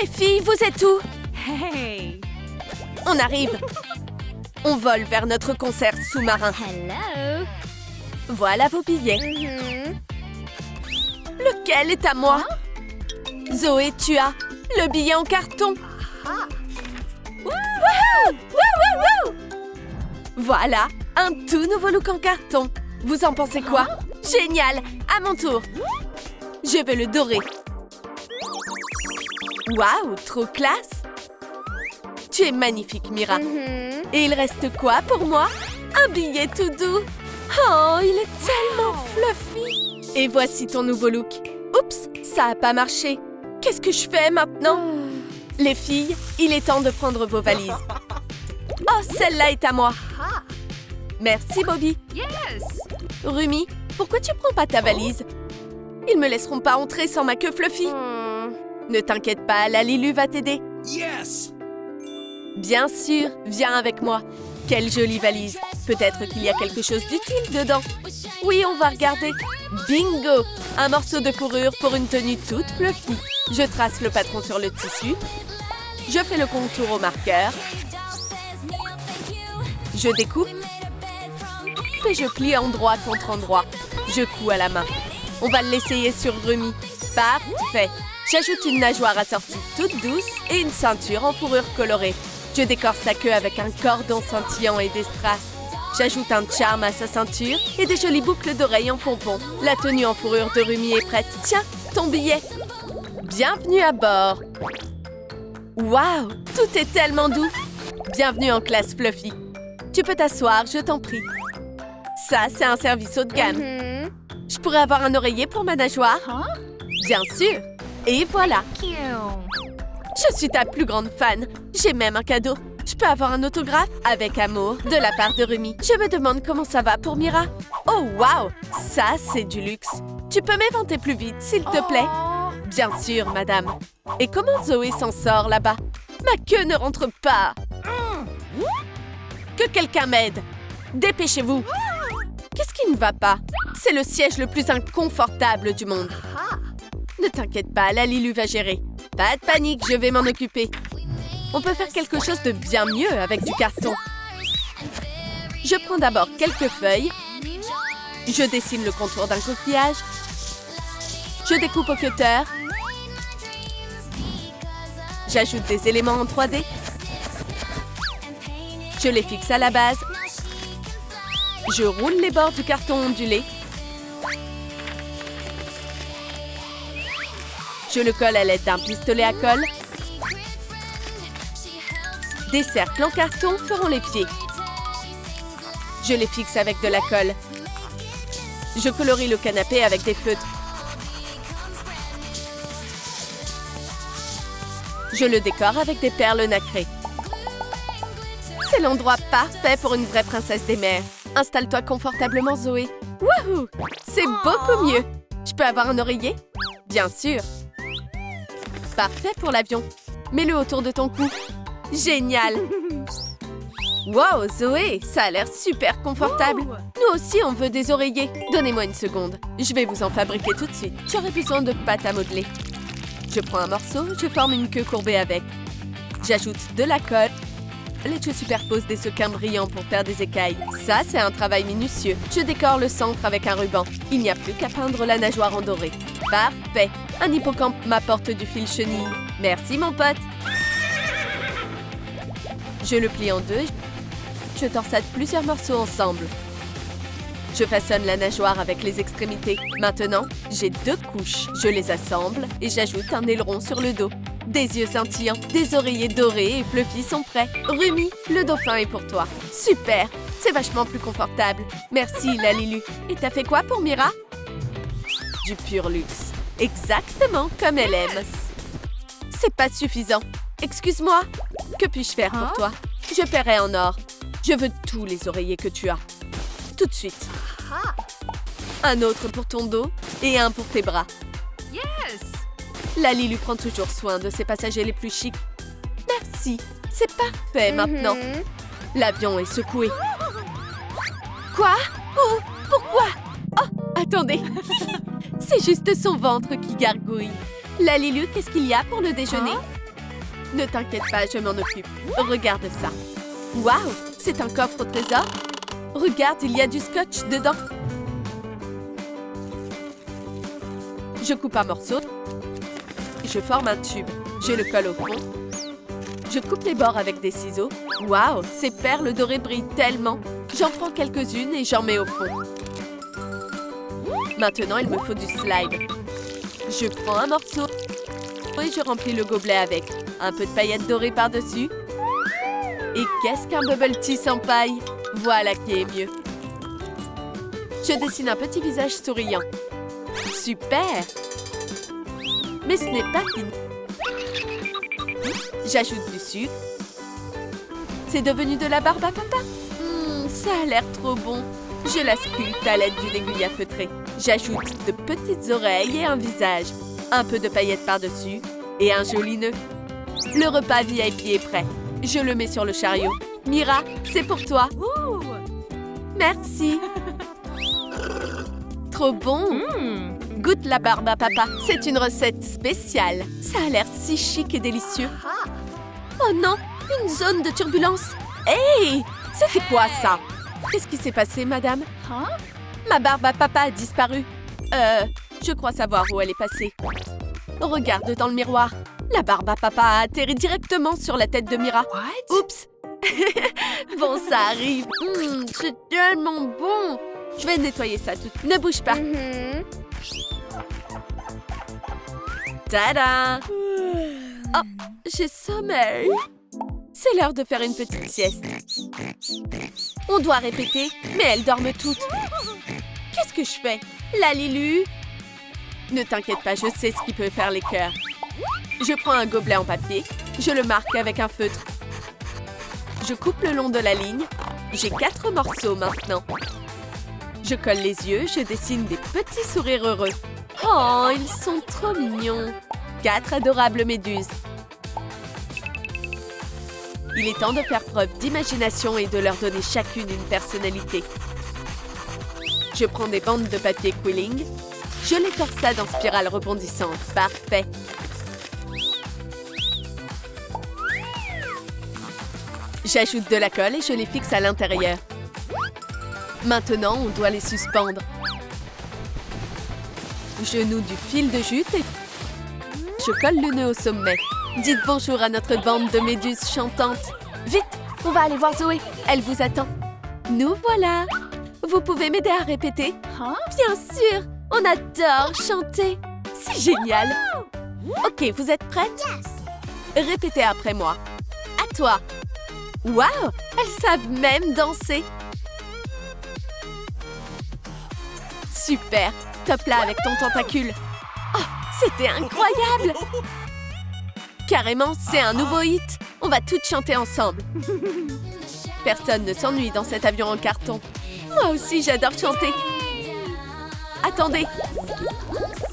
Les filles, vous êtes où? Hey! On arrive. On vole vers notre concert sous-marin. Hello! Voilà vos billets. Lequel est à moi? Zoé, tu as le billet en carton. Wouhou! Wouhou! Voilà, un tout nouveau look en carton. Vous en pensez quoi? Génial! À mon tour. Je veux le dorer. Waouh, trop classe! Tu es magnifique, Mira. Et il reste quoi pour moi? Un billet tout doux. Oh, il est tellement fluffy. Et voici ton nouveau look. Oups, ça n'a pas marché. Qu'est-ce que je fais maintenant? Les filles, il est temps de prendre vos valises. Oh, celle-là est à moi. Merci, Bobby. Yes! Rumi, pourquoi tu prends pas ta valise? Ils me laisseront pas entrer sans ma queue fluffy. Ne t'inquiète pas, la Lilu va t'aider. Yes! Bien sûr, viens avec moi. Quelle jolie valise. Peut-être qu'il y a quelque chose d'utile dedans. Oui, on va regarder. Bingo! Un morceau de fourrure pour une tenue toute fluffy. Je trace le patron sur le tissu. Je fais le contour au marqueur. Je découpe. Et je plie endroit contre endroit. Je couds à la main. On va l'essayer sur Rumi. Parfait! J'ajoute une nageoire assortie toute douce et une ceinture en fourrure colorée. Je décore sa queue avec un cordon scintillant et des strass. J'ajoute un charme à sa ceinture et des jolies boucles d'oreilles en pompons. La tenue en fourrure de Rumi est prête. Tiens, ton billet. Bienvenue à bord. Waouh, tout est tellement doux. Bienvenue en classe Fluffy. Tu peux t'asseoir, je t'en prie. Ça, c'est un service haut de gamme. Je pourrais avoir un oreiller pour ma nageoire? Bien sûr. Et voilà. Je suis ta plus grande fan. J'ai même un cadeau. Je peux avoir un autographe? Avec amour, de la part de Rumi. Je me demande comment ça va pour Mira. Oh, waouh! Ça, c'est du luxe. Tu peux m'éventer plus vite, s'il te plaît? Bien sûr, madame. Et comment Zoé s'en sort là-bas? Ma queue ne rentre pas. Que quelqu'un m'aide. Dépêchez-vous. Qu'est-ce qui ne va pas? C'est le siège le plus inconfortable du monde. Ne t'inquiète pas, la Lilu va gérer. Pas de panique, je vais m'en occuper. On peut faire quelque chose de bien mieux avec du carton. Je prends d'abord quelques feuilles. Je dessine le contour d'un coquillage. Je découpe au cutter. J'ajoute des éléments en 3D. Je les fixe à la base. Je roule les bords du carton ondulé. Je le colle à l'aide d'un pistolet à colle. Des cercles en carton feront les pieds. Je les fixe avec de la colle. Je colorie le canapé avec des feutres. Je le décore avec des perles nacrées. C'est l'endroit parfait pour une vraie princesse des mers. Installe-toi confortablement, Zoé. Wouhou! C'est beaucoup mieux. Je peux avoir un oreiller? Bien sûr. Parfait pour l'avion. Mets-le autour de ton cou. Génial! Wow, Zoé, ça a l'air super confortable. Nous aussi, on veut des oreillers. Donnez-moi une seconde. Je vais vous en fabriquer tout de suite. J'aurai besoin de pâte à modeler. Je prends un morceau, je forme une queue courbée avec. J'ajoute de la colle. Je superpose des sequins brillants pour faire des écailles. Ça, c'est un travail minutieux. Je décore le centre avec un ruban. Il n'y a plus qu'à peindre la nageoire en doré. Parfait! Un hippocampe m'apporte du fil chenille. Merci, mon pote! Je le plie en deux. Je torsade plusieurs morceaux ensemble. Je façonne la nageoire avec les extrémités. Maintenant, j'ai 2 couches. Je les assemble et j'ajoute un aileron sur le dos. Des yeux scintillants, des oreillers dorés et fluffy sont prêts. Rumi, le dauphin est pour toi. Super! C'est vachement plus confortable. Merci, la Lilu. Et t'as fait quoi pour Mira? Du pur luxe. Exactement comme elle aime. C'est pas suffisant. Excuse-moi. Que puis-je faire pour toi? Je paierai en or. Je veux tous les oreillers que tu as. Tout de suite. Un autre pour ton dos et un pour tes bras. Yes! La Lilu prend toujours soin de ses passagers les plus chics. Merci. C'est parfait maintenant. L'avion est secoué. Quoi? Oh, pourquoi? Oh, attendez. C'est juste son ventre qui gargouille. La Lilu, qu'est-ce qu'il y a pour le déjeuner? Ne t'inquiète pas, je m'en occupe. Regarde ça. Waouh, c'est un coffre au trésor. Regarde, il y a du scotch dedans. Je coupe un morceau. Je forme un tube. Je le colle au fond. Je coupe les bords avec des ciseaux. Waouh, ces perles dorées brillent tellement. J'en prends quelques-unes et j'en mets au fond. Maintenant, il me faut du slime. Je prends un morceau et je remplis le gobelet avec. Un peu de paillettes dorées par-dessus. Et qu'est-ce qu'un bubble tea sans paille? Voilà qui est mieux. Je dessine un petit visage souriant. Super! Mais ce n'est pas fini. J'ajoute du sucre. C'est devenu de la barbe à papa. Ça a l'air trop bon. Je la sculpte à l'aide d'une aiguille à feutrer. J'ajoute de petites oreilles et un visage. Un peu de paillettes par-dessus et un joli nœud. Le repas VIP est prêt. Je le mets sur le chariot. Mira, c'est pour toi. Ooh. Merci. Trop bon. Goûte la barbe à papa. C'est une recette spéciale. Ça a l'air si chic et délicieux. Oh non, une zone de turbulence. Hey, c'était quoi ça? Qu'est-ce qui s'est passé, madame? Ma barbe à papa a disparu. Je crois savoir où elle est passée. Regarde dans le miroir. La barbe à papa a atterri directement sur la tête de Mira. What? Oups. Bon, ça arrive. C'est tellement bon. Je vais nettoyer ça tout. Ne bouge pas. Tada! Oh, j'ai sommeil. C'est l'heure de faire une petite sieste. On doit répéter, mais elles dorment toutes. Qu'est-ce que je fais? La Lilu? Ne t'inquiète pas, je sais ce qui peut faire les cœurs. Je prends un gobelet en papier. Je le marque avec un feutre. Je coupe le long de la ligne. J'ai 4 morceaux maintenant. Je colle les yeux. Je dessine des petits sourires heureux. Oh, ils sont trop mignons. 4 adorables méduses. Il est temps de faire preuve d'imagination et de leur donner chacune une personnalité. Je prends des bandes de papier quilling. Je les torsade en spirale rebondissante. Parfait. J'ajoute de la colle et je les fixe à l'intérieur. Maintenant, on doit les suspendre. Je noue du fil de jute et je colle le nœud au sommet. Dites bonjour à notre bande de méduses chantantes. Vite, on va aller voir Zoé. Elle vous attend. Nous voilà. Vous pouvez m'aider à répéter? Bien sûr, on adore chanter. C'est génial. Ok, vous êtes prêtes? Répétez après moi. À toi. Waouh, elles savent même danser. Super, top là avec ton tentacule. Oh, c'était incroyable. Carrément, c'est un nouveau hit. On va toutes chanter ensemble. Personne ne s'ennuie dans cet avion en carton. Moi aussi, j'adore chanter. Attendez.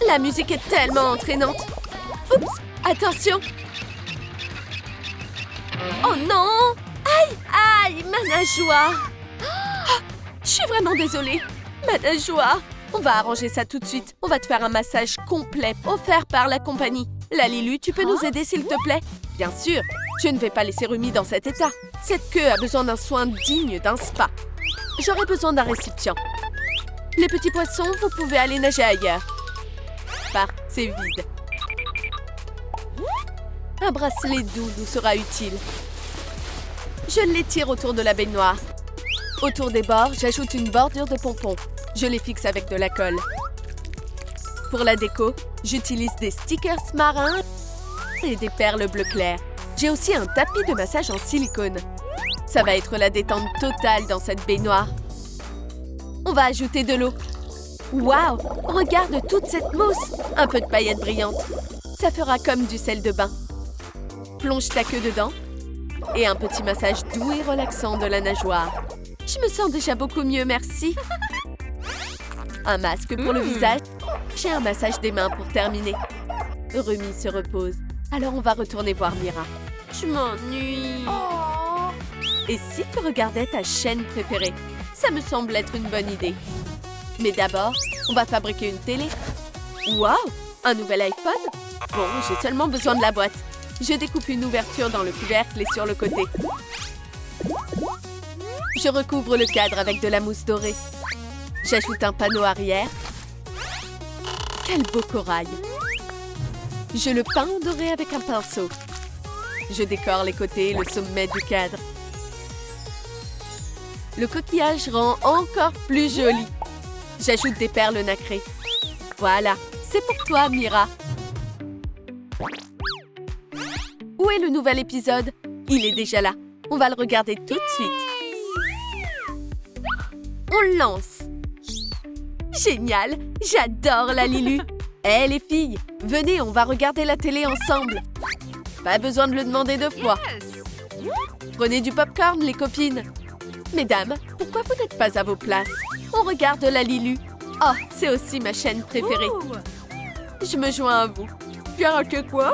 La musique est tellement entraînante. Oups, attention. Oh non! Aïe, aïe, ma nageoire. Oh, je suis vraiment désolée. Ma nageoire. On va arranger ça tout de suite. On va te faire un massage complet offert par la compagnie. La Lilu, tu peux nous aider s'il te plaît? Bien sûr, je ne vais pas laisser Rumi dans cet état. Cette queue a besoin d'un soin digne d'un spa. J'aurai besoin d'un récipient. Les petits poissons, vous pouvez aller nager ailleurs. C'est vide. Un bracelet doux nous sera utile. Je l'étire autour de la baignoire. Autour des bords, j'ajoute une bordure de pompons. Je les fixe avec de la colle. Pour la déco, j'utilise des stickers marins et des perles bleu clair. J'ai aussi un tapis de massage en silicone. Ça va être la détente totale dans cette baignoire. On va ajouter de l'eau. Waouh! Regarde toute cette mousse! Un peu de paillettes brillantes. Ça fera comme du sel de bain. Plonge ta queue dedans. Et un petit massage doux et relaxant de la nageoire. Je me sens déjà beaucoup mieux, merci. Un masque pour le visage. J'ai un massage des mains pour terminer. Rumi se repose. Alors on va retourner voir Mira. Je m'ennuie. Et si tu regardais ta chaîne préférée? Ça me semble être une bonne idée. Mais d'abord, on va fabriquer une télé. Waouh! Un nouvel iPhone? Bon, j'ai seulement besoin de la boîte. Je découpe une ouverture dans le couvercle et sur le côté. Je recouvre le cadre avec de la mousse dorée. J'ajoute un panneau arrière. Quel beau corail! Je le peins en doré avec un pinceau. Je décore les côtés et le sommet du cadre. Le coquillage rend encore plus joli. J'ajoute des perles nacrées. Voilà, c'est pour toi, Mira. Où est le nouvel épisode? Il est déjà là. On va le regarder tout de suite. On le lance. Génial! J'adore la Lilu. Hé, les filles, venez, on va regarder la télé ensemble. Pas besoin de le demander deux fois. Yes. Prenez du popcorn, les copines. Mesdames, pourquoi vous n'êtes pas à vos places? On regarde la Lilu. Oh, c'est aussi ma chaîne préférée. Ooh. Je me joins à vous. Bien raté quoi?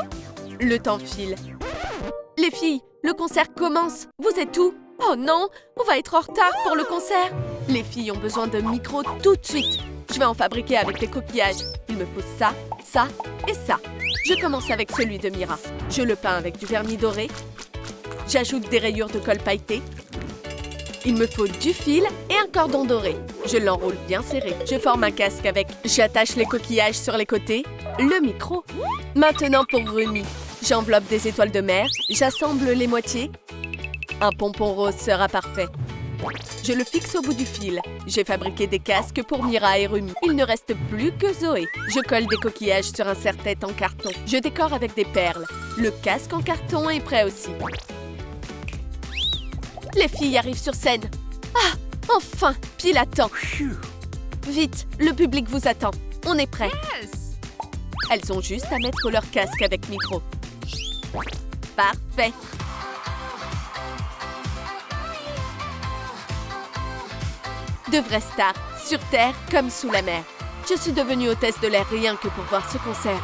Le temps file. Les filles, le concert commence. Vous êtes où? Oh non, on va être en retard pour le concert. Les filles ont besoin de micros tout de suite. Je vais en fabriquer avec les coquillages. Il me faut ça, ça et ça. Je commence avec celui de Mira. Je le peins avec du vernis doré. J'ajoute des rayures de colle pailletée. Il me faut du fil et un cordon doré. Je l'enroule bien serré. Je forme un casque avec. J'attache les coquillages sur les côtés. Le micro. Maintenant pour Rumi. J'enveloppe des étoiles de mer. J'assemble les moitiés. Un pompon rose sera parfait. Je le fixe au bout du fil. J'ai fabriqué des casques pour Mira et Rumi. Il ne reste plus que Zoé. Je colle des coquillages sur un serre-tête en carton. Je décore avec des perles. Le casque en carton est prêt aussi. Les filles arrivent sur scène. Ah, enfin, pile à temps. Vite, le public vous attend. On est prêts. Yes. Elles ont juste à mettre leur casque avec micro. Parfait. De vraies stars, sur Terre comme sous la mer. Je suis devenue hôtesse de l'air rien que pour voir ce concert.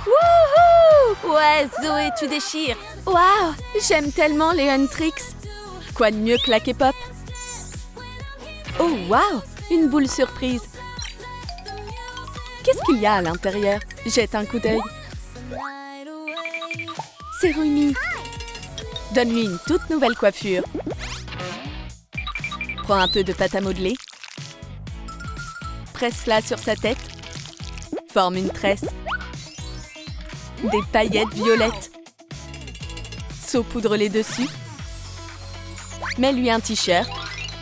Wouhou! Ouais, Zoé, tu déchires. Waouh! J'aime tellement les Huntrix. Quoi de mieux que la K-pop? Oh, waouh! Une boule surprise. Qu'est-ce qu'il y a à l'intérieur? Jette un coup d'œil. C'est Rumi. Donne-lui une toute nouvelle coiffure. Prends un peu de pâte à modeler. Presse-la sur sa tête. Forme une tresse. Des paillettes violettes. Saupoudre-les dessus. Mets-lui un t-shirt.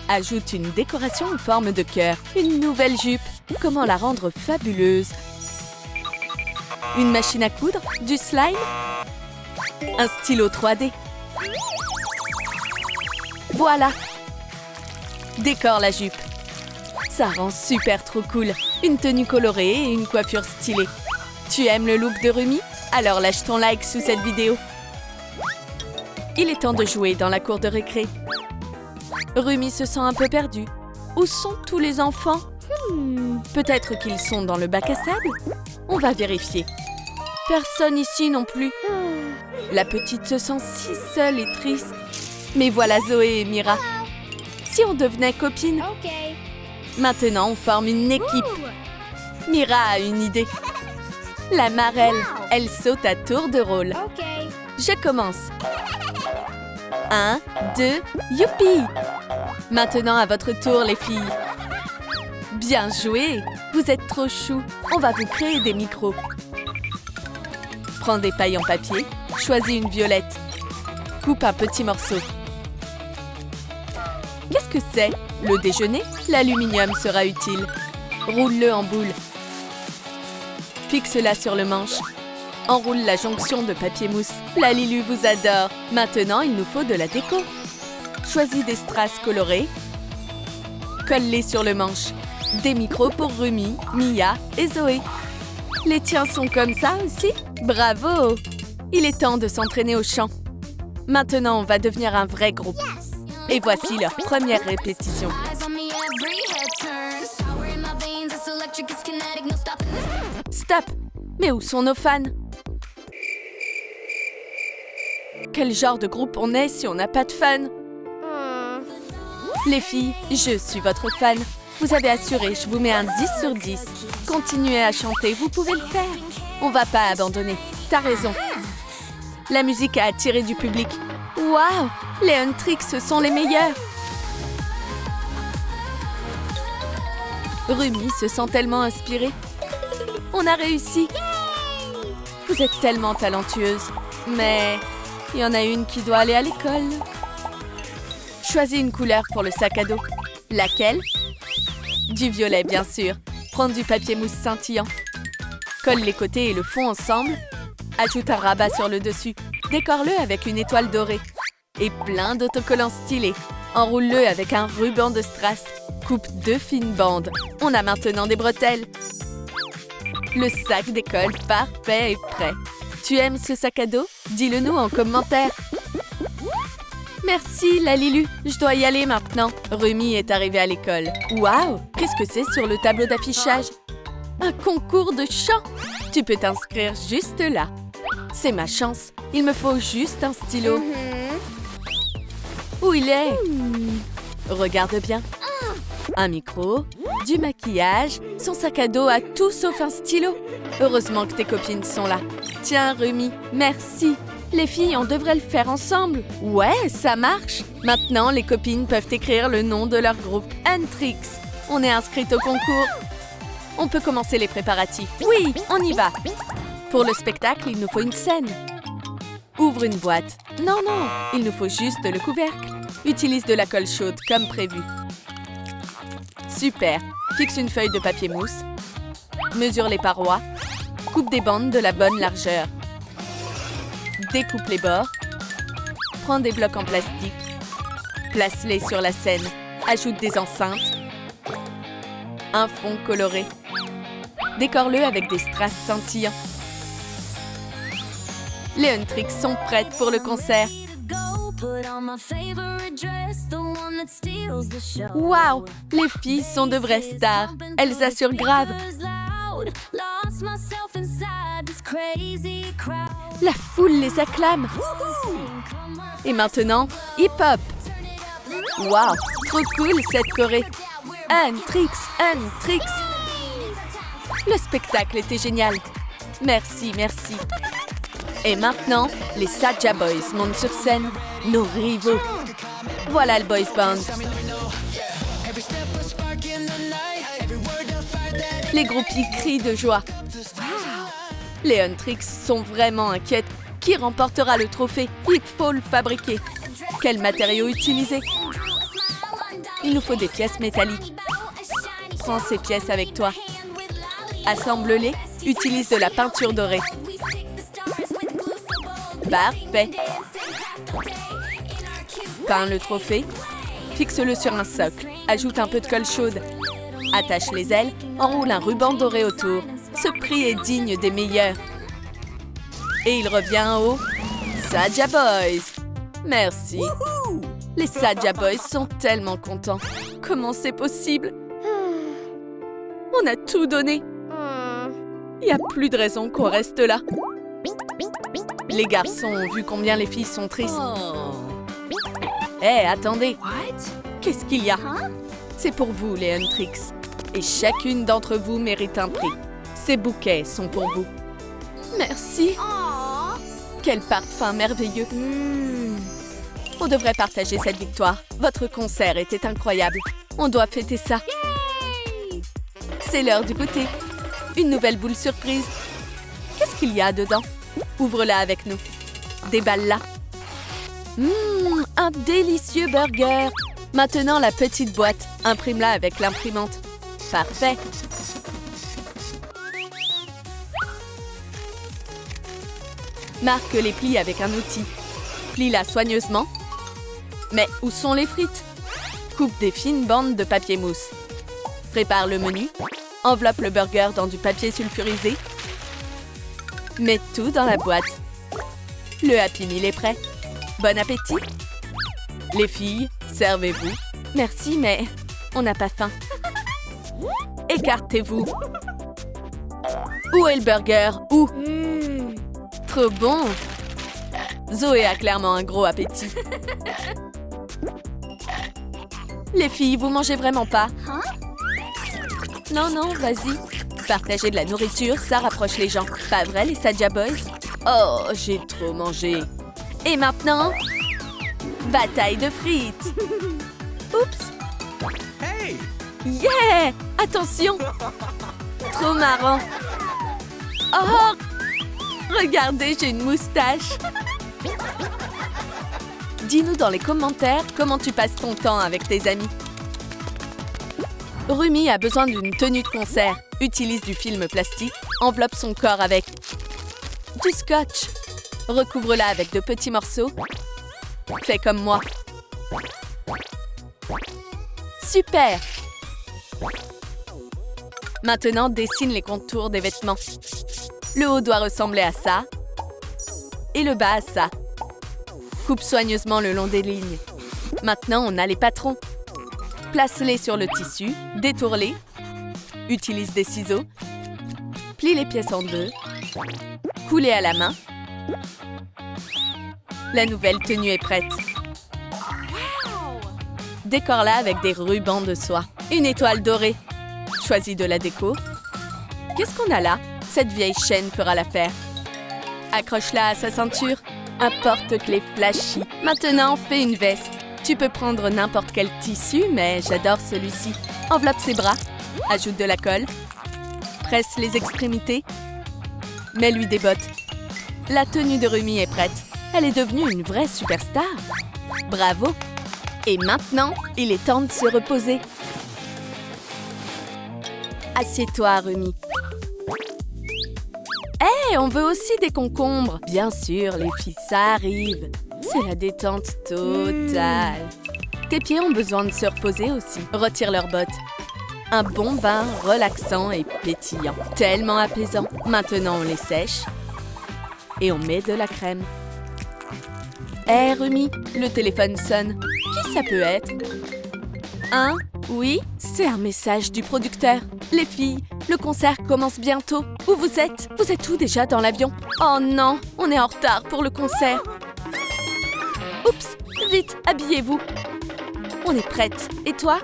Ajoute une décoration en forme de cœur. Une nouvelle jupe. Comment la rendre fabuleuse? Une machine à coudre? Du slime? Un stylo 3D. Voilà. Décore la jupe. Ça rend super trop cool. Une tenue colorée et une coiffure stylée. Tu aimes le look de Rumi? Alors lâche ton like sous cette vidéo. Il est temps de jouer dans la cour de récré. Rumi se sent un peu perdu. Où sont tous les enfants? Peut-être qu'ils sont dans le bac à sable? On va vérifier. Personne ici non plus. La petite se sent si seule et triste. Mais voilà Zoé et Mira. Si on devenait copines? Okay. Maintenant, on forme une équipe. Mira a une idée. La marelle, elle saute à tour de rôle. Okay. Je commence. 1, 2, youpi! Maintenant, à votre tour, les filles. Bien joué! Vous êtes trop chou. On va vous créer des micros. Prends des pailles en papier. Choisis une violette. Coupe un petit morceau. Qu'est-ce que c'est? Le déjeuner? L'aluminium sera utile. Roule-le en boule. Fixe-la sur le manche. Enroule la jonction de papier mousse. La Lilu vous adore. Maintenant, il nous faut de la déco. Choisis des strass colorés. Colle-les sur le manche. Des micros pour Rumi, Mia et Zoé. Les tiens sont comme ça aussi? Bravo! Il est temps de s'entraîner au chant. Maintenant, on va devenir un vrai groupe. Et voici leur première répétition. Stop! Mais où sont nos fans? Quel genre de groupe on est si on n'a pas de fans? Les filles, je suis votre fan. Vous avez assuré, je vous mets un 10 sur 10. Continuez à chanter, vous pouvez le faire. On va pas abandonner. T'as raison, La musique a attiré du public. Waouh! Les Huntrix sont les meilleurs! Rumi se sent tellement inspirée. On a réussi! Vous êtes tellement talentueuse. Mais il y en a une qui doit aller à l'école. Choisis une couleur pour le sac à dos. Laquelle? Du violet, bien sûr. Prends du papier mousse scintillant. Colle les côtés et le fond ensemble. Ajoute un rabat sur le dessus. Décore-le avec une étoile dorée. Et plein d'autocollants stylés. Enroule-le avec un ruban de strass. Coupe 2 fines bandes. On a maintenant des bretelles. Le sac d'école parfait et prêt. Tu aimes ce sac à dos? Dis-le nous en commentaire. Merci, Lalilu. Je dois y aller maintenant. Rumi est arrivée à l'école. Waouh! Qu'est-ce que c'est sur le tableau d'affichage? Un concours de chant! Tu peux t'inscrire juste là. C'est ma chance. Il me faut juste un stylo. Où il est? Regarde bien. Un micro, du maquillage, son sac à dos a tout sauf un stylo. Heureusement que tes copines sont là. Tiens, Rumi, merci. Les filles, on devrait le faire ensemble. Ouais, ça marche. Maintenant, les copines peuvent écrire le nom de leur groupe Huntrix. On est inscrites au concours. On peut commencer les préparatifs. Oui, on y va. Pour le spectacle, il nous faut une scène. Ouvre une boîte. Non, il nous faut juste le couvercle. Utilise de la colle chaude comme prévu. Super. Fixe une feuille de papier mousse. Mesure les parois. Coupe des bandes de la bonne largeur. Découpe les bords. Prends des blocs en plastique. Place-les sur la scène. Ajoute des enceintes. Un fond coloré. Décore-le avec des strass scintillants. Les Huntrix sont prêtes pour le concert. Waouh! Les filles sont de vraies stars. Elles assurent grave. La foule les acclame. Et maintenant, hip-hop. Waouh! Trop cool cette choré. Huntrix, Huntrix. Le spectacle était génial. Merci, merci. Et maintenant, les Saja Boys montent sur scène, nos rivaux. Voilà le boys band. Les groupies crient de joie. Les Huntrix sont vraiment inquiètes. Qui remportera le trophée? Il faut le fabriquer. Quel matériau utiliser? Il nous faut des pièces métalliques. Prends ces pièces avec toi. Assemble-les. Utilise de la peinture dorée. Parfait. Peins le trophée. Fixe-le sur un socle. Ajoute un peu de colle chaude. Attache les ailes. Enroule un ruban doré autour. Ce prix est digne des meilleurs. Et il revient aux Saja Boys. Merci. Les Saja Boys sont tellement contents. Comment c'est possible? On a tout donné. Il n'y a plus de raison qu'on reste là. Les garçons ont vu combien les filles sont tristes. Hé, attendez. Qu'est-ce qu'il y a? C'est pour vous, les Huntrix. Et chacune d'entre vous mérite un prix. Ces bouquets sont pour vous. Merci. Quel parfum merveilleux. On devrait partager cette victoire. Votre concert était incroyable. On doit fêter ça. C'est l'heure du goûter. Une nouvelle boule surprise. Qu'est-ce qu'il y a dedans? Ouvre-la avec nous. Déballe-la. Un délicieux burger. Maintenant, la petite boîte. Imprime-la avec l'imprimante. Parfait. Marque les plis avec un outil. Plie-la soigneusement. Mais où sont les frites? Coupe des fines bandes de papier mousse. Prépare le menu. Enveloppe le burger dans du papier sulfurisé. Mets tout dans la boîte. Le Happy Meal est prêt. Bon appétit! Les filles, servez-vous. Merci, mais on n'a pas faim. Écartez-vous. Où est le burger? Où? Trop bon! Zoé a clairement un gros appétit. Les filles, vous mangez vraiment pas? Non, vas-y. Partager de la nourriture, ça rapproche les gens. Pas vrai, les Saja Boys? Oh, j'ai trop mangé. Et maintenant, bataille de frites. Oups. Hey! Yeah! Attention! Trop marrant. Oh! Regardez, j'ai une moustache. Dis-nous dans les commentaires comment tu passes ton temps avec tes amis. Rumi a besoin d'une tenue de concert. Utilise du film plastique. Enveloppe son corps avec du scotch. Recouvre-la avec de petits morceaux. Fais comme moi. Super! Maintenant, dessine les contours des vêtements. Le haut doit ressembler à ça. Et le bas à ça. Coupe soigneusement le long des lignes. Maintenant, on a les patrons. Place-les sur le tissu. Détourne-les. Utilise des ciseaux. Plie les pièces en deux. Coulez à la main. La nouvelle tenue est prête. Décore-la avec des rubans de soie. Une étoile dorée. Choisis de la déco. Qu'est-ce qu'on a là? Cette vieille chaîne fera l'affaire. Accroche-la à sa ceinture. Un porte-clés flashy. Maintenant, fais une veste. Tu peux prendre n'importe quel tissu, mais j'adore celui-ci. Enveloppe ses bras. Ajoute de la colle. Presse les extrémités. Mets-lui des bottes. La tenue de Rumi est prête. Elle est devenue une vraie superstar. Bravo! Et maintenant, il est temps de se reposer. Assieds-toi, Rumi. Hé, on veut aussi des concombres. Bien sûr, les filles, ça arrive. C'est la détente totale. Tes pieds ont besoin de se reposer aussi. Retire leurs bottes. Un bon bain relaxant et pétillant. Tellement apaisant. Maintenant, on les sèche. Et on met de la crème. Hé, Rumi, le téléphone sonne. Qui ça peut être? Hein? Oui? C'est un message du producteur. Les filles, le concert commence bientôt. Où vous êtes? Vous êtes où déjà dans l'avion? Oh non, on est en retard pour le concert. Oups, vite, habillez-vous. On est prête. Et toi?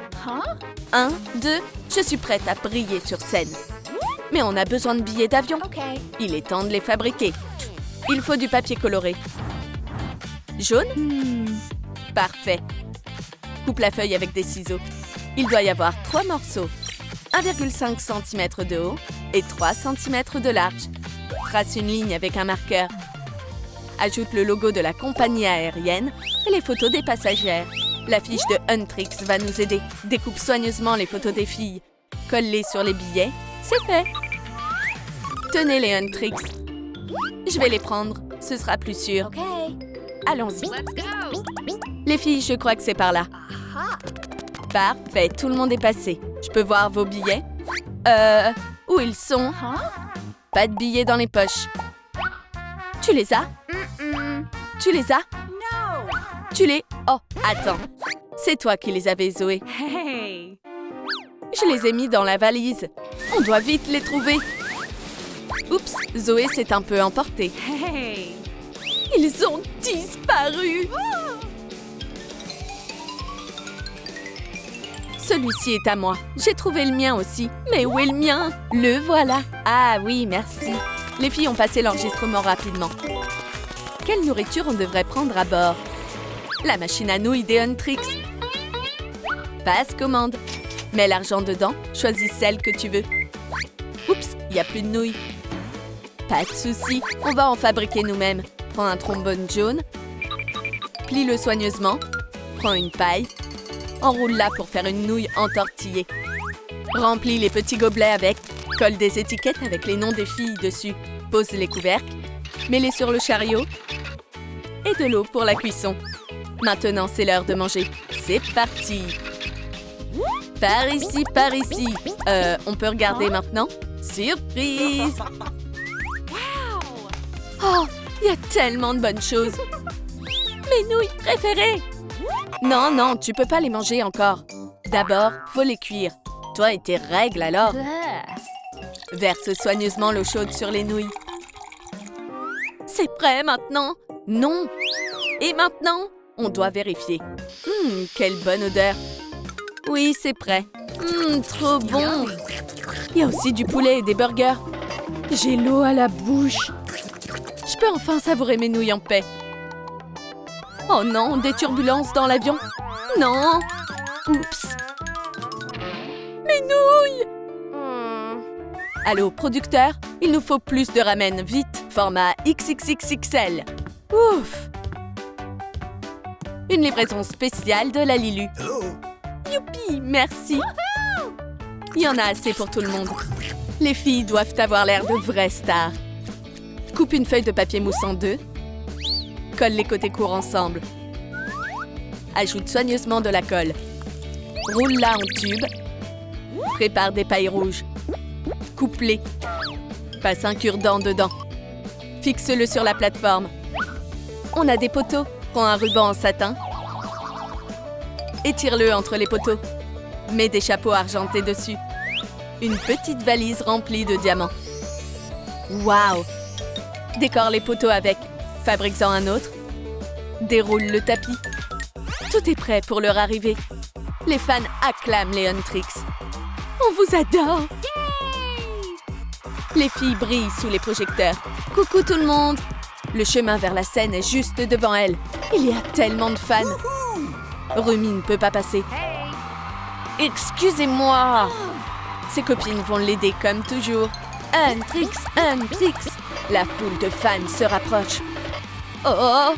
1, 2, je suis prête à briller sur scène. Mais on a besoin de billets d'avion. Il est temps de les fabriquer. Il faut du papier coloré. Jaune? Parfait. Coupe la feuille avec des ciseaux. Il doit y avoir 3 morceaux. 1,5 cm de haut et 3 cm de large. Trace une ligne avec un marqueur. Ajoute le logo de la compagnie aérienne et les photos des passagères. La fiche de Huntrix va nous aider. Découpe soigneusement les photos des filles. Colle-les sur les billets. C'est fait. Tenez les Huntrix. Je vais les prendre. Ce sera plus sûr. Allons-y. Let's go. Les filles, je crois que c'est par là. Parfait, tout le monde est passé. Je peux voir vos billets? Où ils sont? Pas de billets dans les poches. Tu les as? Tu les as? Tu les... Oh, attends. C'est toi qui les avais, Zoé. Hey. Je les ai mis dans la valise. On doit vite les trouver. Oups, Zoé s'est un peu emportée. Hey. Ils ont disparu. Celui-ci est à moi. J'ai trouvé le mien aussi. Mais où est le mien? Le voilà. Ah oui, merci. Les filles ont passé l'enregistrement rapidement. Quelle nourriture on devrait prendre à bord? La machine à nouilles des Huntrix. Passe commande. Mets l'argent dedans. Choisis celle que tu veux. Oups, il n'y a plus de nouilles. Pas de souci. On va en fabriquer nous-mêmes. Prends un trombone jaune. Plie-le soigneusement. Prends une paille. Enroule-la pour faire une nouille entortillée. Remplis les petits gobelets avec. Colle des étiquettes avec les noms des filles dessus. Pose les couvercles. Mets-les sur le chariot. Et de l'eau pour la cuisson. Maintenant, c'est l'heure de manger. C'est parti! Par ici, par ici. On peut regarder maintenant? Surprise! Oh, il y a tellement de bonnes choses. Mes nouilles préférées! Non, non, tu peux pas les manger encore. D'abord, faut les cuire. Toi et tes règles, alors. Verse soigneusement l'eau chaude sur les nouilles. C'est prêt maintenant? Non. Et maintenant, on doit vérifier. Quelle bonne odeur. Oui, c'est prêt. Trop bon. Il y a aussi du poulet et des burgers. J'ai l'eau à la bouche. Je peux enfin savourer mes nouilles en paix. Oh non, des turbulences dans l'avion. Non. Oups. Mes nouilles. Allô, producteur, il nous faut plus de ramen, vite. Format XXXXL. Ouf. Une livraison spéciale de la Lilu. Youpi, merci. Il y en a assez pour tout le monde. Les filles doivent avoir l'air de vraies stars. Coupe une feuille de papier mousse en deux. Colle les côtés courts ensemble. Ajoute soigneusement de la colle. Roule-la en tube. Prépare des pailles rouges. Coupe-les. Passe un cure-dent dedans. Fixe-le sur la plateforme. On a des poteaux. Prends un ruban en satin. Étire-le entre les poteaux. Mets des chapeaux argentés dessus. Une petite valise remplie de diamants. Waouh! Décore les poteaux avec. Fabrique-en un autre. Déroule le tapis. Tout est prêt pour leur arrivée. Les fans acclament les Huntrix. On vous adore! Les filles brillent sous les projecteurs. Coucou tout le monde! Le chemin vers la scène est juste devant elles. Il y a tellement de fans. Rumi ne peut pas passer. Excusez-moi! Ses copines vont l'aider comme toujours. Huntrix, Huntrix! La foule de fans se rapproche. Oh!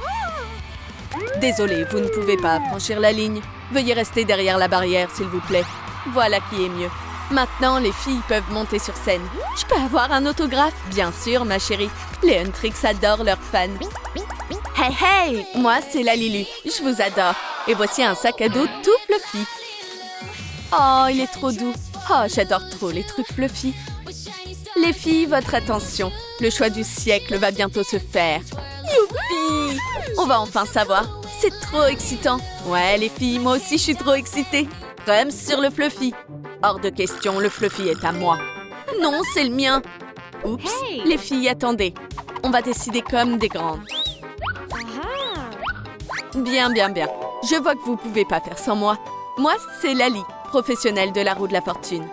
Désolé, vous ne pouvez pas franchir la ligne. Veuillez rester derrière la barrière, s'il vous plaît. Voilà qui est mieux. Maintenant, les filles peuvent monter sur scène. Je peux avoir un autographe? Bien sûr, ma chérie. Les Huntrix adorent leurs fans. Hey, hey! Moi, c'est la Lilu. Je vous adore. Et voici un sac à dos tout fluffy. Oh, il est trop doux. Oh, j'adore trop les trucs fluffy. Les filles, votre attention. Le choix du siècle va bientôt se faire. Youpi! On va enfin savoir. C'est trop excitant. Ouais, les filles, moi aussi, je suis trop excitée. Comme sur le fluffy. Hors de question, le fluffy est à moi. Non, c'est le mien. Oups, Hey! les filles, attendez. On va décider comme des grandes. Bien, bien, bien. Je vois que vous pouvez pas faire sans moi. Moi, c'est Lali, professionnelle de la roue de la fortune.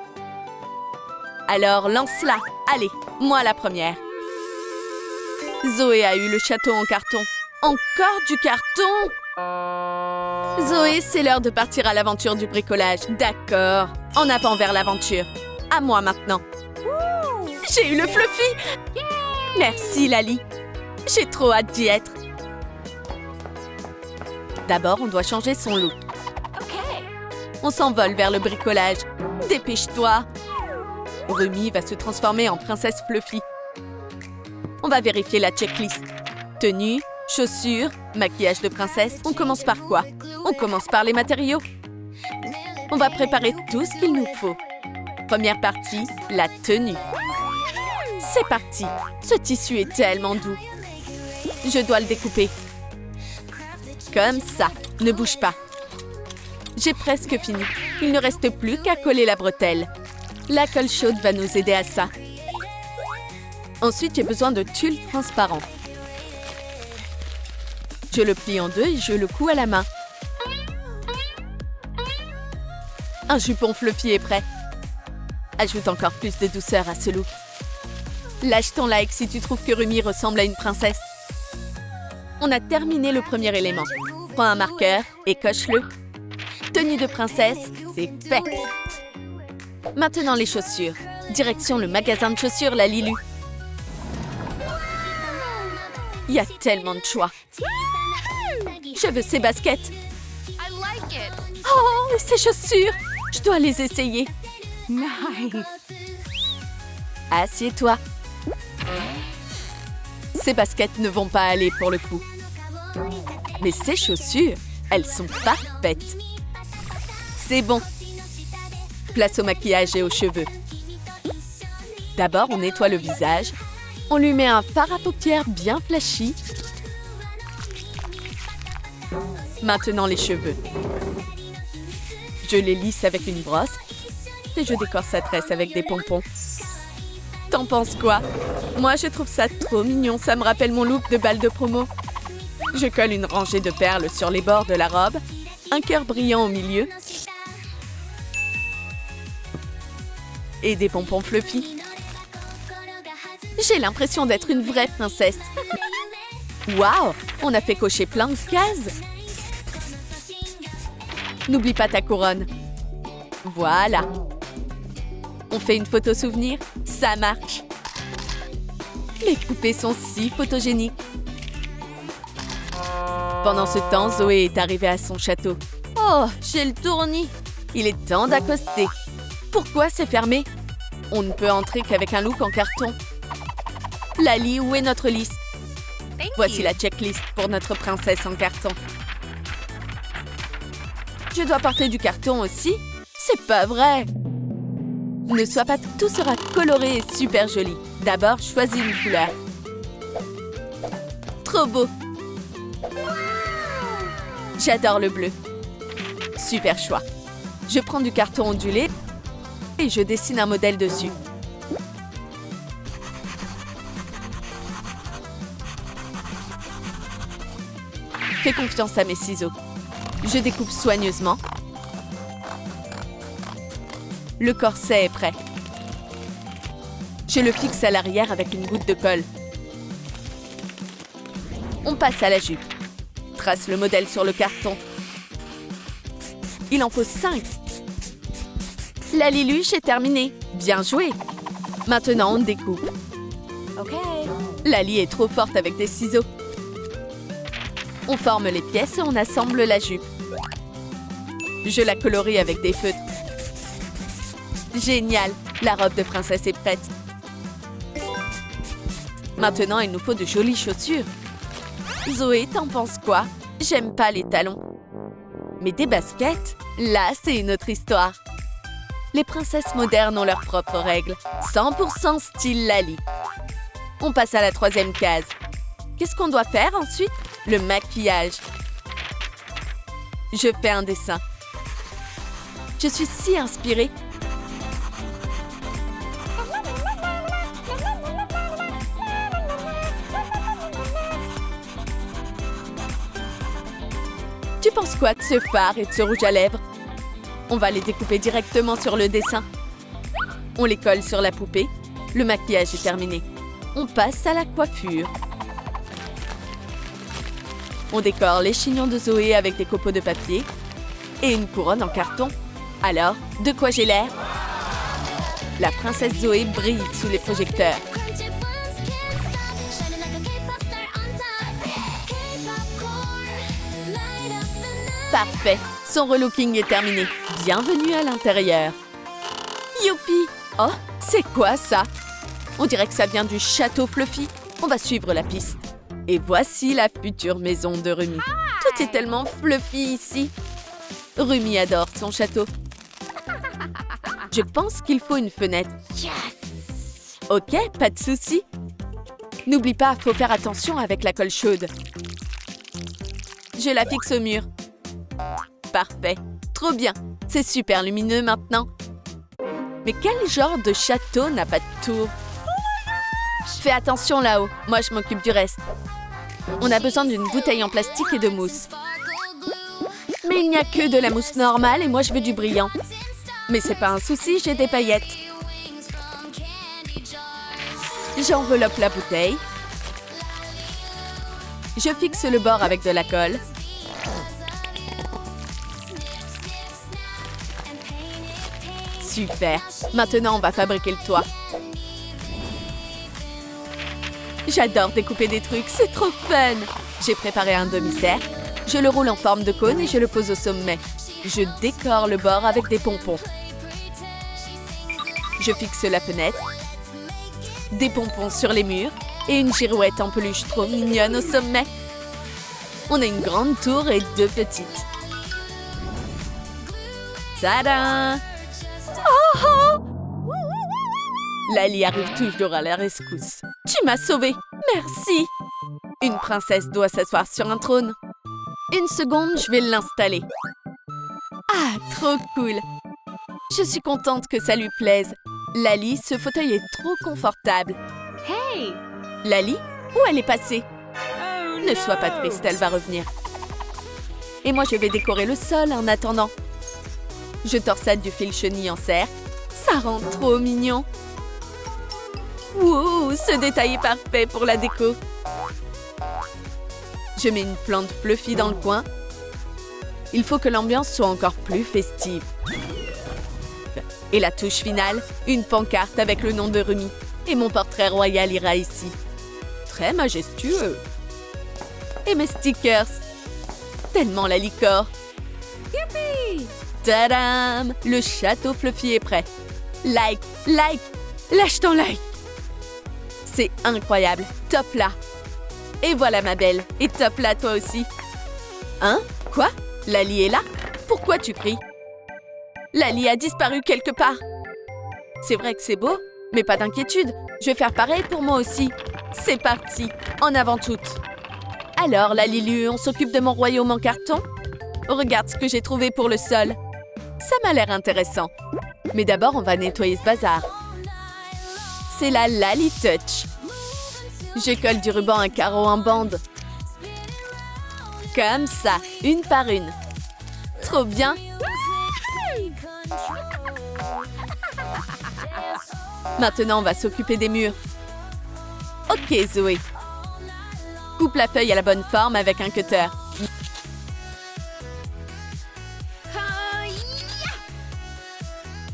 Alors, lance-la. Allez, moi la première. Zoé a eu le château en carton. Encore du carton? Zoé, c'est l'heure de partir à l'aventure du bricolage. D'accord. En avant vers l'aventure. À moi maintenant. J'ai eu le fluffy! Merci, Lali. J'ai trop hâte d'y être. D'abord, on doit changer son look. On s'envole vers le bricolage. Dépêche-toi. Rumi va se transformer en princesse Fluffy. On va vérifier la checklist. Tenue, chaussures, maquillage de princesse. On commence par quoi? On commence par les matériaux. On va préparer tout ce qu'il nous faut. Première partie, la tenue. C'est parti. Ce tissu est tellement doux. Je dois le découper. Comme ça. Ne bouge pas. J'ai presque fini. Il ne reste plus qu'à coller la bretelle. La colle chaude va nous aider à ça. Ensuite, j'ai besoin de tulle transparent. Je le plie en deux et je le couds à la main. Un jupon fluffy est prêt. Ajoute encore plus de douceur à ce look. Lâche ton like si tu trouves que Rumi ressemble à une princesse. On a terminé le premier élément. Prends un marqueur et coche-le. Tenue de princesse, c'est fait. Maintenant les chaussures. Direction le magasin de chaussures, la Lilu. Il y a tellement de choix. Je veux ces baskets. I like it. Oh, ces chaussures. Je dois les essayer. Nice. Assieds-toi. Ces baskets ne vont pas aller pour le coup. Mais ces chaussures, elles sont parfaites. C'est bon. Place au maquillage et aux cheveux. D'abord, on nettoie le visage. On lui met un fard à paupières bien flashy. Maintenant, les cheveux. Je les lisse avec une brosse et je décore sa tresse avec des pompons. T'en penses quoi? Moi, je trouve ça trop mignon. Ça me rappelle mon look de bal de promo. Je colle une rangée de perles sur les bords de la robe, un cœur brillant au milieu et des pompons fluffy. J'ai l'impression d'être une vraie princesse. Waouh! On a fait cocher plein de cases. N'oublie pas ta couronne. Voilà. On fait une photo souvenir? Ça marche. Les poupées sont si photogéniques. Pendant ce temps, Zoé est arrivée à son château. Oh, j'ai le tournis. Il est temps d'accoster. Pourquoi c'est fermé? On ne peut entrer qu'avec un look en carton. Lali, où est notre liste? Voici la checklist pour notre princesse en carton. Je dois porter du carton aussi? C'est pas vrai! Ne sois pas, tout sera coloré et super joli. D'abord, choisis une couleur. Trop beau! J'adore le bleu. Super choix. Je prends du carton ondulé et je dessine un modèle dessus. Fais confiance à mes ciseaux. Je découpe soigneusement. Le corset est prêt. Je le fixe à l'arrière avec une goutte de colle. On passe à la jupe. Trace le modèle sur le carton. Il en faut 5. La liluche est terminée. Bien joué. Maintenant, on découpe. OK. Lali est trop forte avec des ciseaux. On forme les pièces et on assemble la jupe. Je la colorie avec des feutres. Génial! La robe de princesse est prête. Maintenant, il nous faut de jolies chaussures. Zoé, t'en penses quoi? J'aime pas les talons. Mais des baskets? Là, c'est une autre histoire. Les princesses modernes ont leurs propres règles. 100% style Lali. On passe à la 3e case. Qu'est-ce qu'on doit faire ensuite? Le maquillage. Je fais un dessin. Je suis si inspirée. Tu penses quoi de ce fard et de ce rouge à lèvres? On va les découper directement sur le dessin. On les colle sur la poupée. Le maquillage est terminé. On passe à la coiffure. On décore les chignons de Zoé avec des copeaux de papier et une couronne en carton. Alors, de quoi j'ai l'air? La princesse Zoé brille sous les projecteurs. Parfait, son relooking est terminé. Bienvenue à l'intérieur. Youpi! Oh, c'est quoi ça? On dirait que ça vient du château Fluffy. On va suivre la piste. Et voici la future maison de Rumi. Tout est tellement fluffy ici. Rumi adore son château. Je pense qu'il faut une fenêtre. Yes! Ok, pas de souci. N'oublie pas, faut faire attention avec la colle chaude. Je la fixe au mur. Parfait. Trop bien. C'est super lumineux maintenant. Mais quel genre de château n'a pas de tour? Fais attention là-haut. Moi, je m'occupe du reste. On a besoin d'une bouteille en plastique et de mousse. Mais il n'y a que de la mousse normale et moi, je veux du brillant. Mais c'est pas un souci, j'ai des paillettes. J'enveloppe la bouteille. Je fixe le bord avec de la colle. Super. Maintenant, on va fabriquer le toit. J'adore découper des trucs, c'est trop fun! J'ai préparé un demi-cercle. Je le roule en forme de cône et je le pose au sommet. Je décore le bord avec des pompons. Je fixe la fenêtre. Des pompons sur les murs et une girouette en peluche trop mignonne au sommet. On a une grande tour et 2 petites. Tadam! Oh oh! Lali arrive toujours à la rescousse. Tu m'as sauvée! Merci! Une princesse doit s'asseoir sur un trône. Une seconde, je vais l'installer. Ah, trop cool! Je suis contente que ça lui plaise. Lali, ce fauteuil est trop confortable. Hey! Lali, où elle est passée? Ne sois pas triste, elle va revenir. Et moi, je vais décorer le sol en attendant. Je torsade du fil chenille en cercle. Ça rend trop mignon. Wow, ce détail est parfait pour la déco. Je mets une plante fluffy dans le coin. Il faut que l'ambiance soit encore plus festive. Et la touche finale, une pancarte avec le nom de Rumi. Et mon portrait royal ira ici. Très majestueux. Et mes stickers. Tellement la licorne. Yippee! Tadam! Le château fluffy est prêt. Like, like, lâche ton like. C'est incroyable. Top là. Et voilà ma belle. Et top là toi aussi. Hein? Quoi? Lali est là? Pourquoi tu cries? Lali a disparu quelque part. C'est vrai que c'est beau, mais pas d'inquiétude. Je vais faire pareil pour moi aussi. C'est parti. En avant toutes. Alors, Lalilu, on s'occupe de mon royaume en carton? Regarde ce que j'ai trouvé pour le sol. Ça m'a l'air intéressant. Mais d'abord, on va nettoyer ce bazar. C'est la Lali Touch. Je colle du ruban à carreaux en bande. Comme ça, une par une. Trop bien. Maintenant, on va s'occuper des murs. Ok, Zoé. Coupe la feuille à la bonne forme avec un cutter.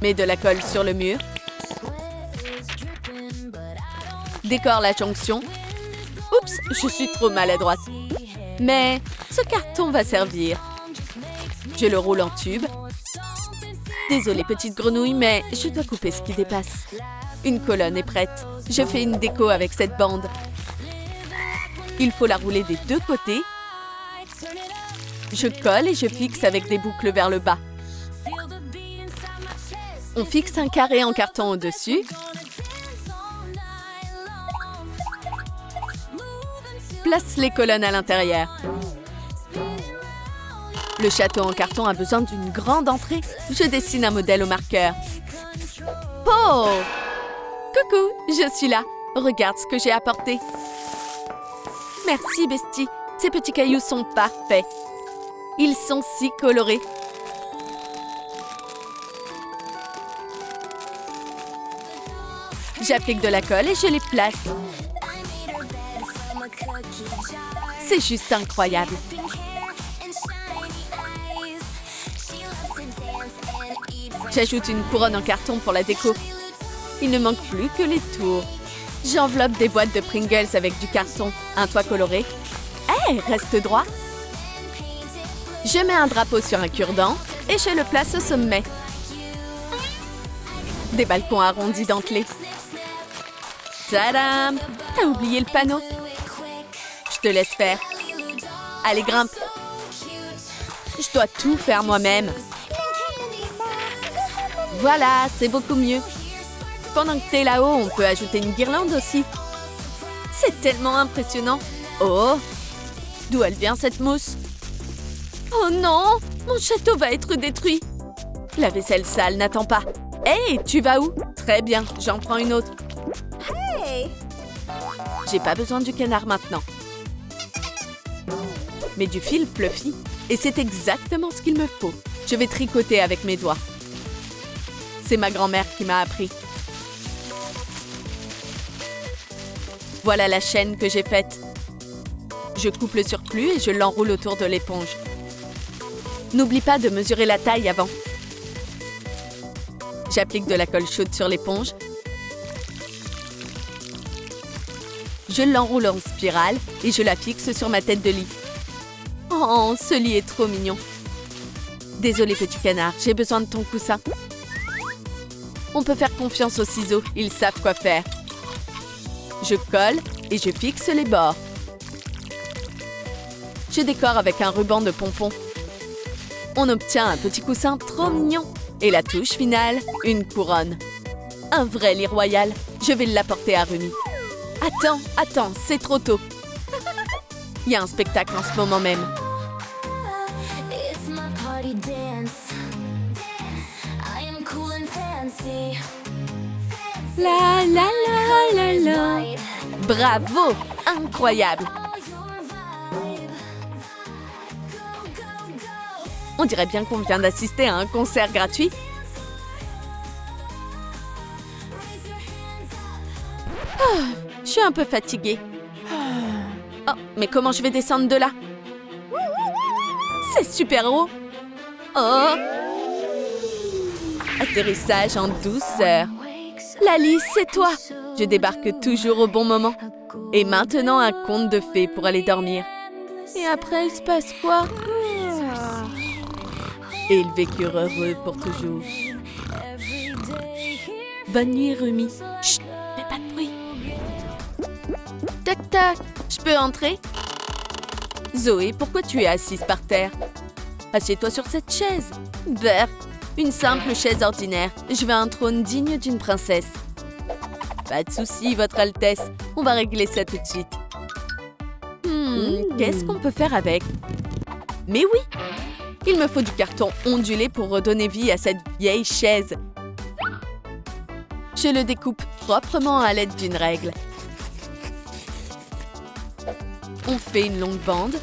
Mets de la colle sur le mur. Décore la jonction. Oups, je suis trop maladroite. Mais ce carton va servir. Je le roule en tube. Désolée, petite grenouille, mais je dois couper ce qui dépasse. Une colonne est prête. Je fais une déco avec cette bande. Il faut la rouler des deux côtés. Je colle et je fixe avec des boucles vers le bas. On fixe un carré en carton au-dessus. Place les colonnes à l'intérieur. Le château en carton a besoin d'une grande entrée. Je dessine un modèle au marqueur. Oh! Coucou, je suis là. Regarde ce que j'ai apporté. Merci, Bestie. Ces petits cailloux sont parfaits. Ils sont si colorés. J'applique de la colle et je les place. C'est juste incroyable. J'ajoute une couronne en carton pour la déco. Il ne manque plus que les tours. J'enveloppe des boîtes de Pringles avec du carton, un toit coloré. Hé, reste droit. Je mets un drapeau sur un cure-dent et je le place au sommet. Des balcons arrondis dentelés. Tadam! T'as oublié le panneau? Je te laisse faire. Allez, grimpe. Je dois tout faire moi-même. Voilà, c'est beaucoup mieux. Pendant que t'es là-haut, on peut ajouter une guirlande aussi. C'est tellement impressionnant. Oh! D'où elle vient cette mousse? Oh non! Mon château va être détruit. La vaisselle sale n'attend pas. Hey, tu vas où? Très bien, j'en prends une autre. Hey! J'ai pas besoin du canard maintenant. Mais du fil fluffy. Et c'est exactement ce qu'il me faut. Je vais tricoter avec mes doigts. C'est ma grand-mère qui m'a appris. Voilà la chaîne que j'ai faite. Je coupe le surplus et je l'enroule autour de l'éponge. N'oublie pas de mesurer la taille avant. J'applique de la colle chaude sur l'éponge. Je l'enroule en spirale et je la fixe sur ma tête de lit. Oh, ce lit est trop mignon. Désolé, petit canard, j'ai besoin de ton coussin. On peut faire confiance aux ciseaux, ils savent quoi faire. Je colle et je fixe les bords. Je décore avec un ruban de pompons. On obtient un petit coussin trop mignon. Et la touche finale, une couronne. Un vrai lit royal. Je vais l'apporter à Rumi. Attends, c'est trop tôt. Il y a un spectacle en ce moment même. La la la la la. Bravo! Incroyable! On dirait bien qu'on vient d'assister à un concert gratuit. Je suis un peu fatiguée. Oh, mais comment je vais descendre de là? C'est super haut. Oh! Atterrissage en douceur. Lali, c'est toi. Je débarque toujours au bon moment. Et maintenant, un conte de fées pour aller dormir. Et après, il se passe quoi? Et ils vécurent heureux pour toujours. Bonne nuit, Rumi. Chut, fais pas de bruit. Tac, tac, je peux entrer? Zoé, pourquoi tu es assise par terre? Assieds-toi sur cette chaise. Brr, une simple chaise ordinaire. Je veux un trône digne d'une princesse. Pas de souci, Votre Altesse. On va régler ça tout de suite. Qu'est-ce qu'on peut faire avec? Mais oui! Il me faut du carton ondulé pour redonner vie à cette vieille chaise. Je le découpe proprement à l'aide d'une règle. On fait une longue bande.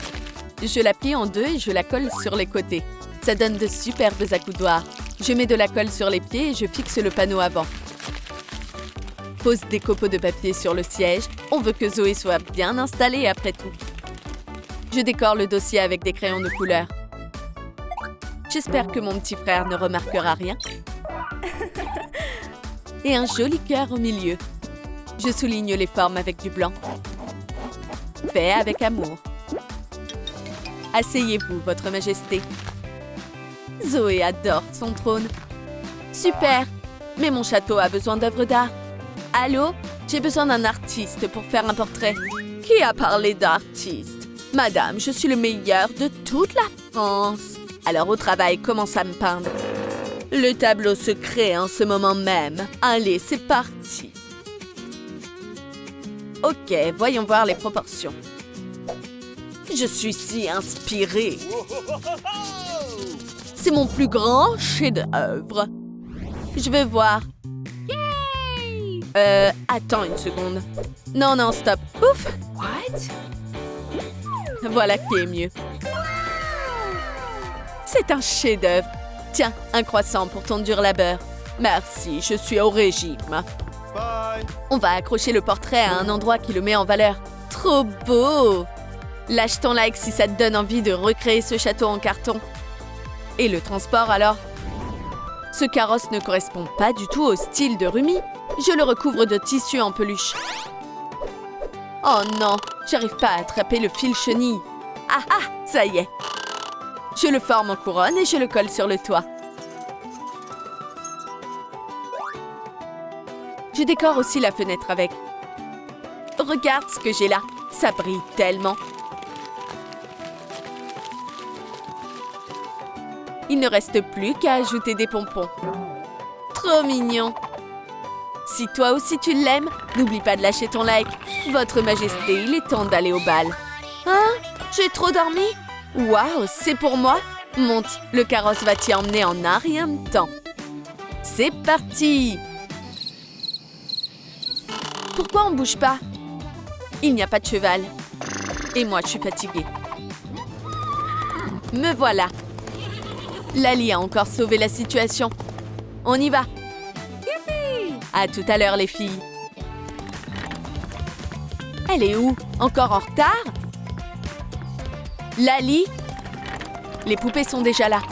Je la plie en deux et je la colle sur les côtés. Ça donne de superbes accoudoirs. Je mets de la colle sur les pieds et je fixe le panneau avant. Pose des copeaux de papier sur le siège. On veut que Zoé soit bien installée après tout. Je décore le dossier avec des crayons de couleur. J'espère que mon petit frère ne remarquera rien. Et un joli cœur au milieu. Je souligne les formes avec du blanc. Fait avec amour. Asseyez-vous, Votre Majesté. Zoé adore son trône. Super! Mais mon château a besoin d'œuvres d'art. Allô? J'ai besoin d'un artiste pour faire un portrait. Qui a parlé d'artiste? Madame, je suis le meilleur de toute la France. Alors au travail, commence à me peindre. Le tableau se crée en ce moment même. Allez, c'est parti. Ok, voyons voir les proportions. Je suis si inspirée. C'est mon plus grand chef-d'œuvre. Je vais voir. Attends une seconde. Non, non, stop. Ouf! What? Voilà qui est mieux. C'est un chef-d'œuvre. Tiens, un croissant pour ton dur labeur. Merci, je suis au régime. Bye. On va accrocher le portrait à un endroit qui le met en valeur. Trop beau! Lâche ton like si ça te donne envie de recréer ce château en carton. Et le transport alors? Ce carrosse ne correspond pas du tout au style de Rumi. Je le recouvre de tissu en peluche. Oh non, j'arrive pas à attraper le fil chenille. Ah ah, ça y est. Je le forme en couronne et je le colle sur le toit. Je décore aussi la fenêtre avec. Regarde ce que j'ai là. Ça brille tellement. Il ne reste plus qu'à ajouter des pompons. Trop mignon! Si toi aussi tu l'aimes, n'oublie pas de lâcher ton like. Votre Majesté, il est temps d'aller au bal. Hein? J'ai trop dormi? Waouh, c'est pour moi? Monte, le carrosse va t'y emmener en un rien de temps. C'est parti! Pourquoi on ne bouge pas? Il n'y a pas de cheval. Et moi, je suis fatiguée. Me voilà! Lali a encore sauvé la situation. On y va! À tout à l'heure, les filles. Elle est où? Encore en retard? Lali? Les poupées sont déjà là.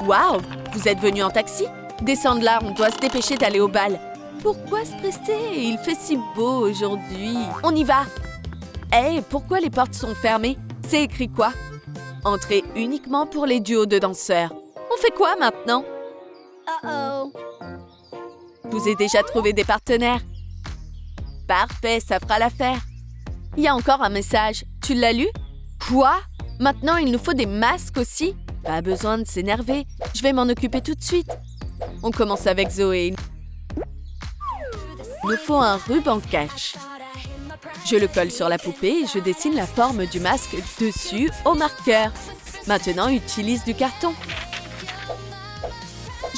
Waouh! Vous êtes venus en taxi? Descends de là, on doit se dépêcher d'aller au bal. Pourquoi se presser? Il fait si beau aujourd'hui. On y va! Hé, pourquoi les portes sont fermées? C'est écrit quoi? Entrée uniquement pour les duos de danseurs. On fait quoi maintenant? Uh-oh. Je vous ai déjà trouvé des partenaires. Parfait, ça fera l'affaire. Il y a encore un message. Tu l'as lu? Quoi? Maintenant, il nous faut des masques aussi? Pas besoin de s'énerver. Je vais m'en occuper tout de suite. On commence avec Zoé. Il nous faut un ruban cache. Je le colle sur la poupée et je dessine la forme du masque dessus au marqueur. Maintenant, utilise du carton.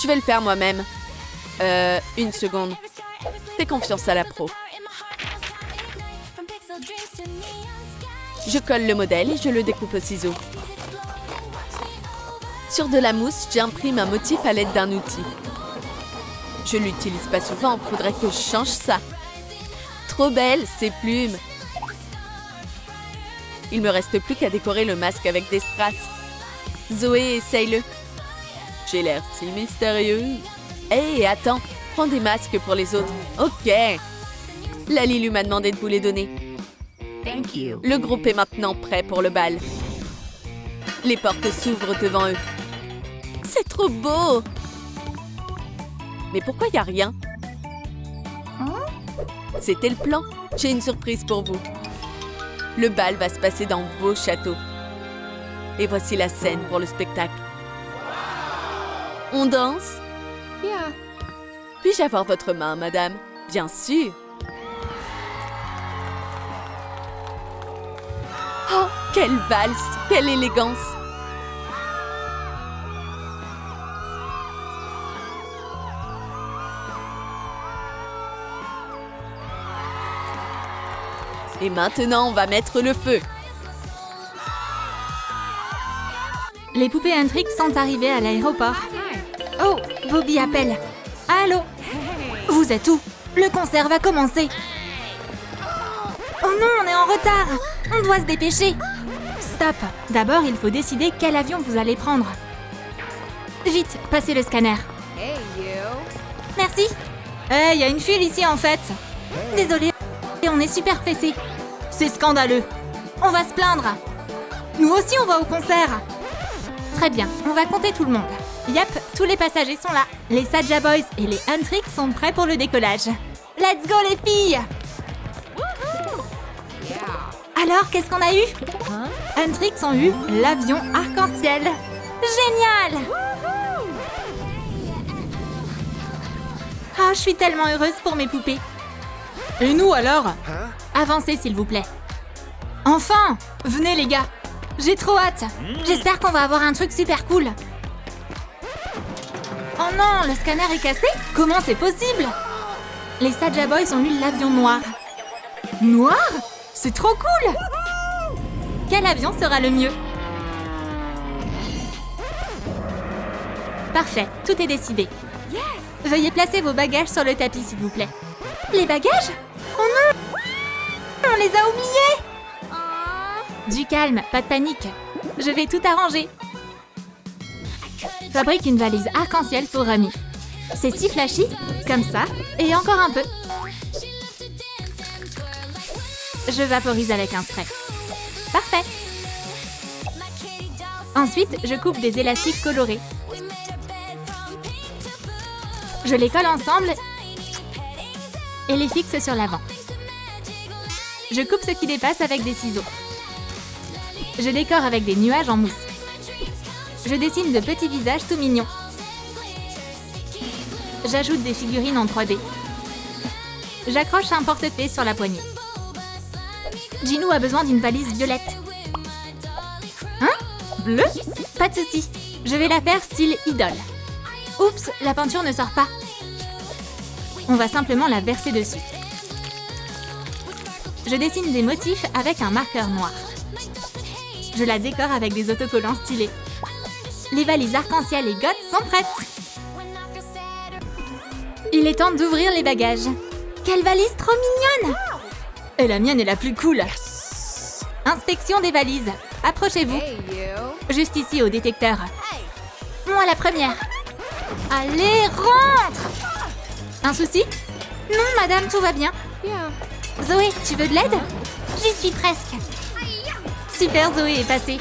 Je vais le faire moi-même. Une seconde. Fais confiance à la pro. Je colle le modèle et je le découpe au ciseau. Sur de la mousse, j'imprime un motif à l'aide d'un outil. Je l'utilise pas souvent, faudrait que je change ça. trop belles, ces plumes. Il me reste plus qu'à décorer le masque avec des strass. Zoé, essaye-le. J'ai l'air si mystérieuse. Hé, attends, prends des masques pour les autres. Ok. La Lilu m'a demandé de vous les donner. Thank you. Le groupe est maintenant prêt pour le bal. Les portes s'ouvrent devant eux. C'est trop beau! Mais pourquoi il n'y a rien? C'était le plan. J'ai une surprise pour vous. Le bal va se passer dans vos châteaux. Et voici la scène pour le spectacle. On danse? Yeah. Puis-je avoir votre main, madame? Bien sûr! Oh, quelle valse! Quelle élégance! Et maintenant, on va mettre le feu. Les poupées Intrigue sont arrivées à l'aéroport. Oh, Bobby appelle. Allô? Vous êtes où? Le concert va commencer. Oh non, on est en retard. On doit se dépêcher. Stop. D'abord, il faut décider quel avion vous allez prendre. Vite, passez le scanner. Hey, you. Merci. Il y a une fuite ici en fait. Désolée, on est super pressés. C'est scandaleux. On va se plaindre. Nous aussi, on va au concert. Très bien, on va compter tout le monde. Yep, tous les passagers sont là. Les Saja Boys et les Huntrix sont prêts pour le décollage. Let's go les filles! Alors, qu'est-ce qu'on a eu? Huntrix ont eu l'avion arc-en-ciel. Génial! Ah, je suis tellement heureuse pour mes poupées. Et nous alors? Avancez s'il vous plaît. Enfin! Venez les gars! J'ai trop hâte! J'espère qu'on va avoir un truc super cool. Oh non, le scanner est cassé? Comment c'est possible? Les Saja Boys ont eu l'avion noir. Noir? C'est trop cool! Quel avion sera le mieux? Parfait, tout est décidé. Veuillez placer vos bagages sur le tapis s'il vous plaît. Les bagages? Oh non! On les a oubliés! Du calme, pas de panique. Je vais tout arranger. Fabrique une valise arc-en-ciel pour Remy. C'est si flashy, comme ça, et encore un peu. Je vaporise avec un spray. Parfait. Ensuite, je coupe des élastiques colorés. Je les colle ensemble et les fixe sur l'avant. Je coupe ce qui dépasse avec des ciseaux. Je décore avec des nuages en mousse. Je dessine de petits visages tout mignons. J'ajoute des figurines en 3D. J'accroche un porte-clés sur la poignée. Ginou a besoin d'une valise violette. Hein? Bleu? Pas de souci. Je vais la faire style idole. Oups, la peinture ne sort pas. On va simplement la verser dessus. Je dessine des motifs avec un marqueur noir. Je la décore avec des autocollants stylés. Les valises arc-en-ciel et goth sont prêtes. Il est temps d'ouvrir les bagages. Quelle valise trop mignonne! Et la mienne est la plus cool. Inspection des valises. Approchez-vous. Hey, you. Juste ici au détecteur. Moi la première. Allez, rentre! Un souci? Non, madame, tout va bien. Yeah. Zoé, tu veux de l'aide? J'y suis presque. Super, Zoé est passée.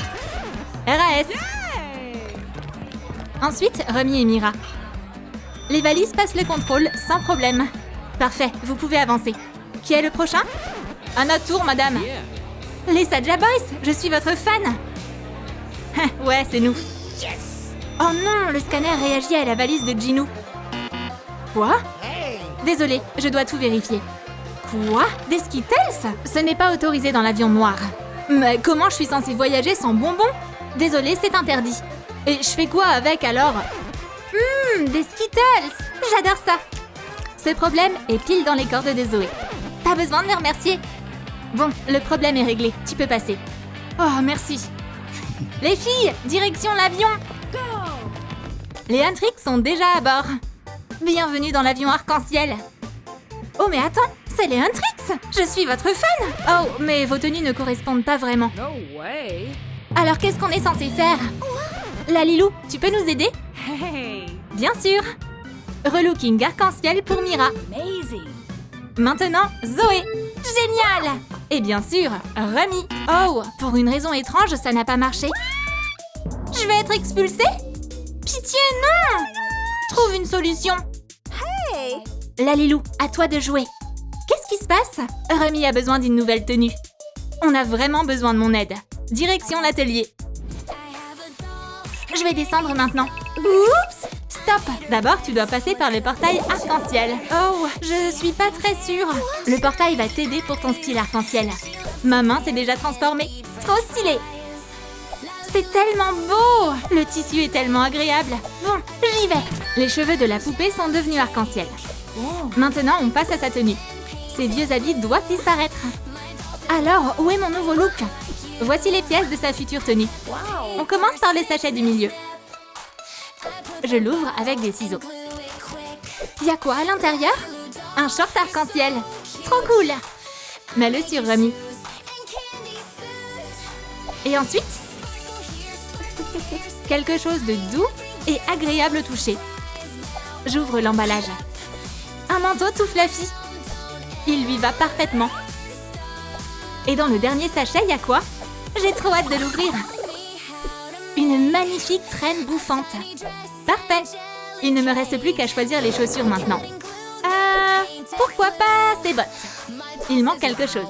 RAS. Ensuite, Remy et Mira. Les valises passent le contrôle sans problème. Parfait, vous pouvez avancer. Qui est le prochain? À notre tour, madame. Les Saja Boys, je suis votre fan. Ouais, c'est nous. Oh non, le scanner réagit à la valise de Ginou. Quoi? Désolée, je dois tout vérifier. Quoi? Des Skittles? Ce n'est pas autorisé dans l'avion noir. Mais comment je suis censée voyager sans bonbons? Désolée, c'est interdit. Et je fais quoi avec alors? Des Skittles! J'adore ça! Ce problème est pile dans les cordes de Zoé. Pas besoin de me remercier. Bon, le problème est réglé. Tu peux passer. Oh, merci. Les filles, direction l'avion! Les Huntrix sont déjà à bord. Bienvenue dans l'avion arc-en-ciel. Oh, mais attends, C'est les Huntrix! Je suis votre fan! Oh, mais vos tenues ne correspondent pas vraiment. No way. Alors qu'est-ce qu'on est censé faire? Lalilou, tu peux nous aider? Hey. Bien sûr! Relooking arc-en-ciel pour Mira. Amazing. Maintenant, Zoé! Génial! Et bien sûr, Remy. Oh, pour une raison étrange, ça n'a pas marché. Je vais être expulsée? Pitié, non! Trouve une solution. Hey. Lalilou, à toi de jouer. Qu'est-ce qui se passe? Remy a besoin d'une nouvelle tenue. On a vraiment besoin de mon aide. Direction l'atelier. Je vais descendre maintenant. Oups! Stop! D'abord, tu dois passer par le portail arc-en-ciel. Oh, je suis pas très sûre. Le portail va t'aider pour ton style arc-en-ciel. Ma main s'est déjà transformée. Trop stylé! C'est tellement beau! Le tissu est tellement agréable. Bon, j'y vais. Les cheveux de la poupée sont devenus arc-en-ciel. Maintenant, on passe à sa tenue. Ses vieux habits doivent disparaître. Alors, où est mon nouveau look? Voici les pièces de sa future tenue. On commence par le sachet du milieu. Je l'ouvre avec des ciseaux. Y a quoi à l'intérieur? Un short arc-en-ciel. Trop cool! Mets-le sur Remy. Et ensuite, quelque chose de doux et agréable au toucher. J'ouvre l'emballage. Un manteau tout fluffy. Il lui va parfaitement. Et dans le dernier sachet, y a quoi? J'ai trop hâte de l'ouvrir. Une magnifique traîne bouffante. Parfait. Il ne me reste plus qu'à choisir les chaussures maintenant. Pourquoi pas ces bottes? Il manque quelque chose.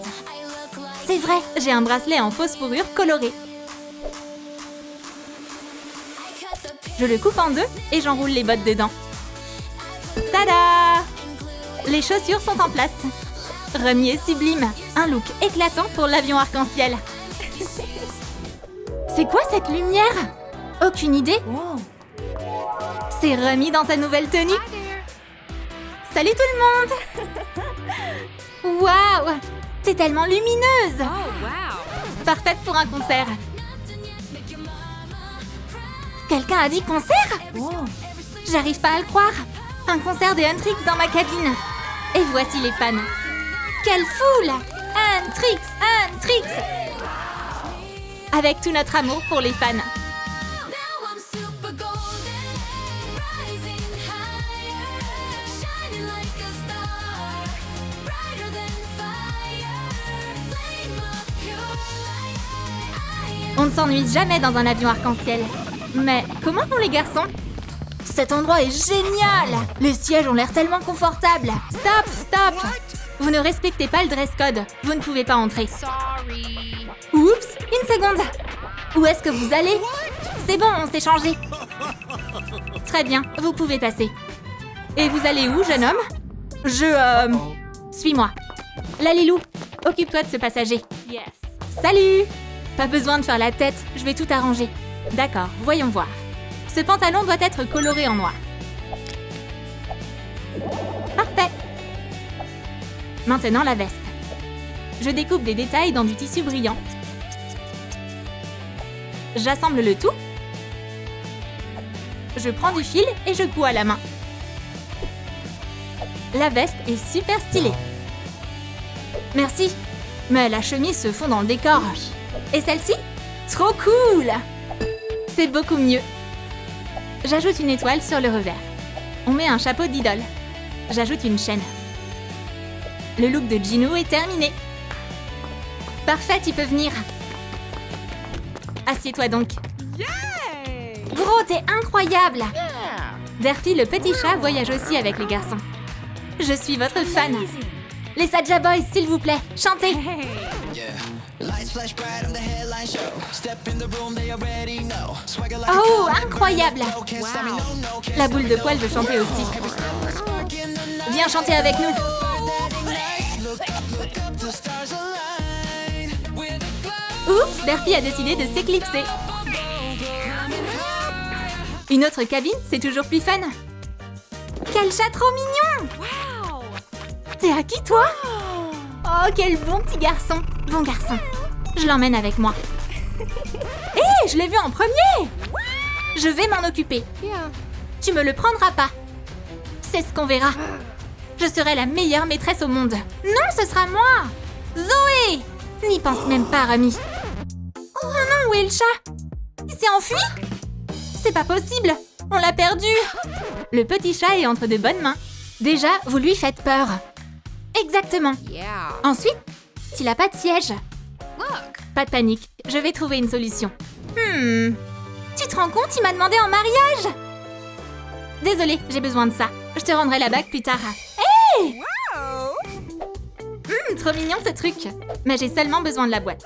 C'est vrai, j'ai un bracelet en fausse fourrure colorée. Je le coupe en deux et j'enroule les bottes dedans. Tada! Les chaussures sont en place. Remy est sublime. Un look éclatant pour l'avion arc-en-ciel. C'est quoi cette lumière? Aucune idée. C'est Remy dans sa nouvelle tenue. Salut tout le monde! Waouh! T'es tellement lumineuse! Oh, wow. Parfaite pour un concert. Quelqu'un a dit concert? J'arrive pas à le croire. Un concert des Huntrix dans ma cabine. Et voici les fans. Quelle foule! Huntrix! Huntrix! Avec tout notre amour pour les fans. On ne s'ennuie jamais dans un avion arc-en-ciel. Mais comment vont les garçons? Cet endroit est génial! Les sièges ont l'air tellement confortables. Stop, stop! Vous ne respectez pas le dress code. Vous ne pouvez pas entrer. Sorry. Oups, une seconde. Où est-ce que vous allez? C'est bon, on s'est changé. Très bien, vous pouvez passer. Et vous allez où, jeune homme? Suis-moi. Lalilou, occupe-toi de ce passager. Yes. Salut! Pas besoin de faire la tête, je vais tout arranger. D'accord, voyons voir. Ce pantalon doit être coloré en noir. Parfait! Maintenant la veste. Je découpe des détails dans du tissu brillant. J'assemble le tout. Je prends du fil et je couds à la main. La veste est super stylée. Merci. Mais la chemise se fond dans le décor. Et celle-ci? Trop cool! C'est beaucoup mieux. J'ajoute une étoile sur le revers. On met un chapeau d'idole. J'ajoute une chaîne. Le look de Gino est terminé. Parfait, tu peux venir. Assieds-toi donc. Yay! Gros, t'es incroyable! Derpy, le petit chat, voyage aussi avec les garçons. Je suis votre fan. Les Saja Boys, s'il vous plaît, chantez! Hey. Oh, incroyable! La boule de poil veut chanter aussi. Viens chanter avec nous. Oups, Derpy a décidé de s'éclipser. Une autre cabine, c'est toujours plus fun. Quel chat trop mignon! Wow. T'es à qui, toi? Oh, quel bon petit garçon. Bon garçon. Je l'emmène avec moi. Hé, je l'ai vu en premier! Je vais m'en occuper. Yeah. Tu me le prendras pas. C'est ce qu'on verra. Je serai la meilleure maîtresse au monde. Non, ce sera moi. Zoé! N'y pense même pas, Remy. Oh non, où est le chat? Il s'est enfui? C'est pas possible. On l'a perdu. Le petit chat est entre de bonnes mains. Déjà, vous lui faites peur. Exactement. Yeah. Ensuite, il a pas de siège. Look. Pas de panique, je vais trouver une solution. Tu te rends compte, il m'a demandé en mariage? Désolée, j'ai besoin de ça. Je te rendrai la bague plus tard. Hé! Trop mignon ce truc. Mais j'ai seulement besoin de la boîte.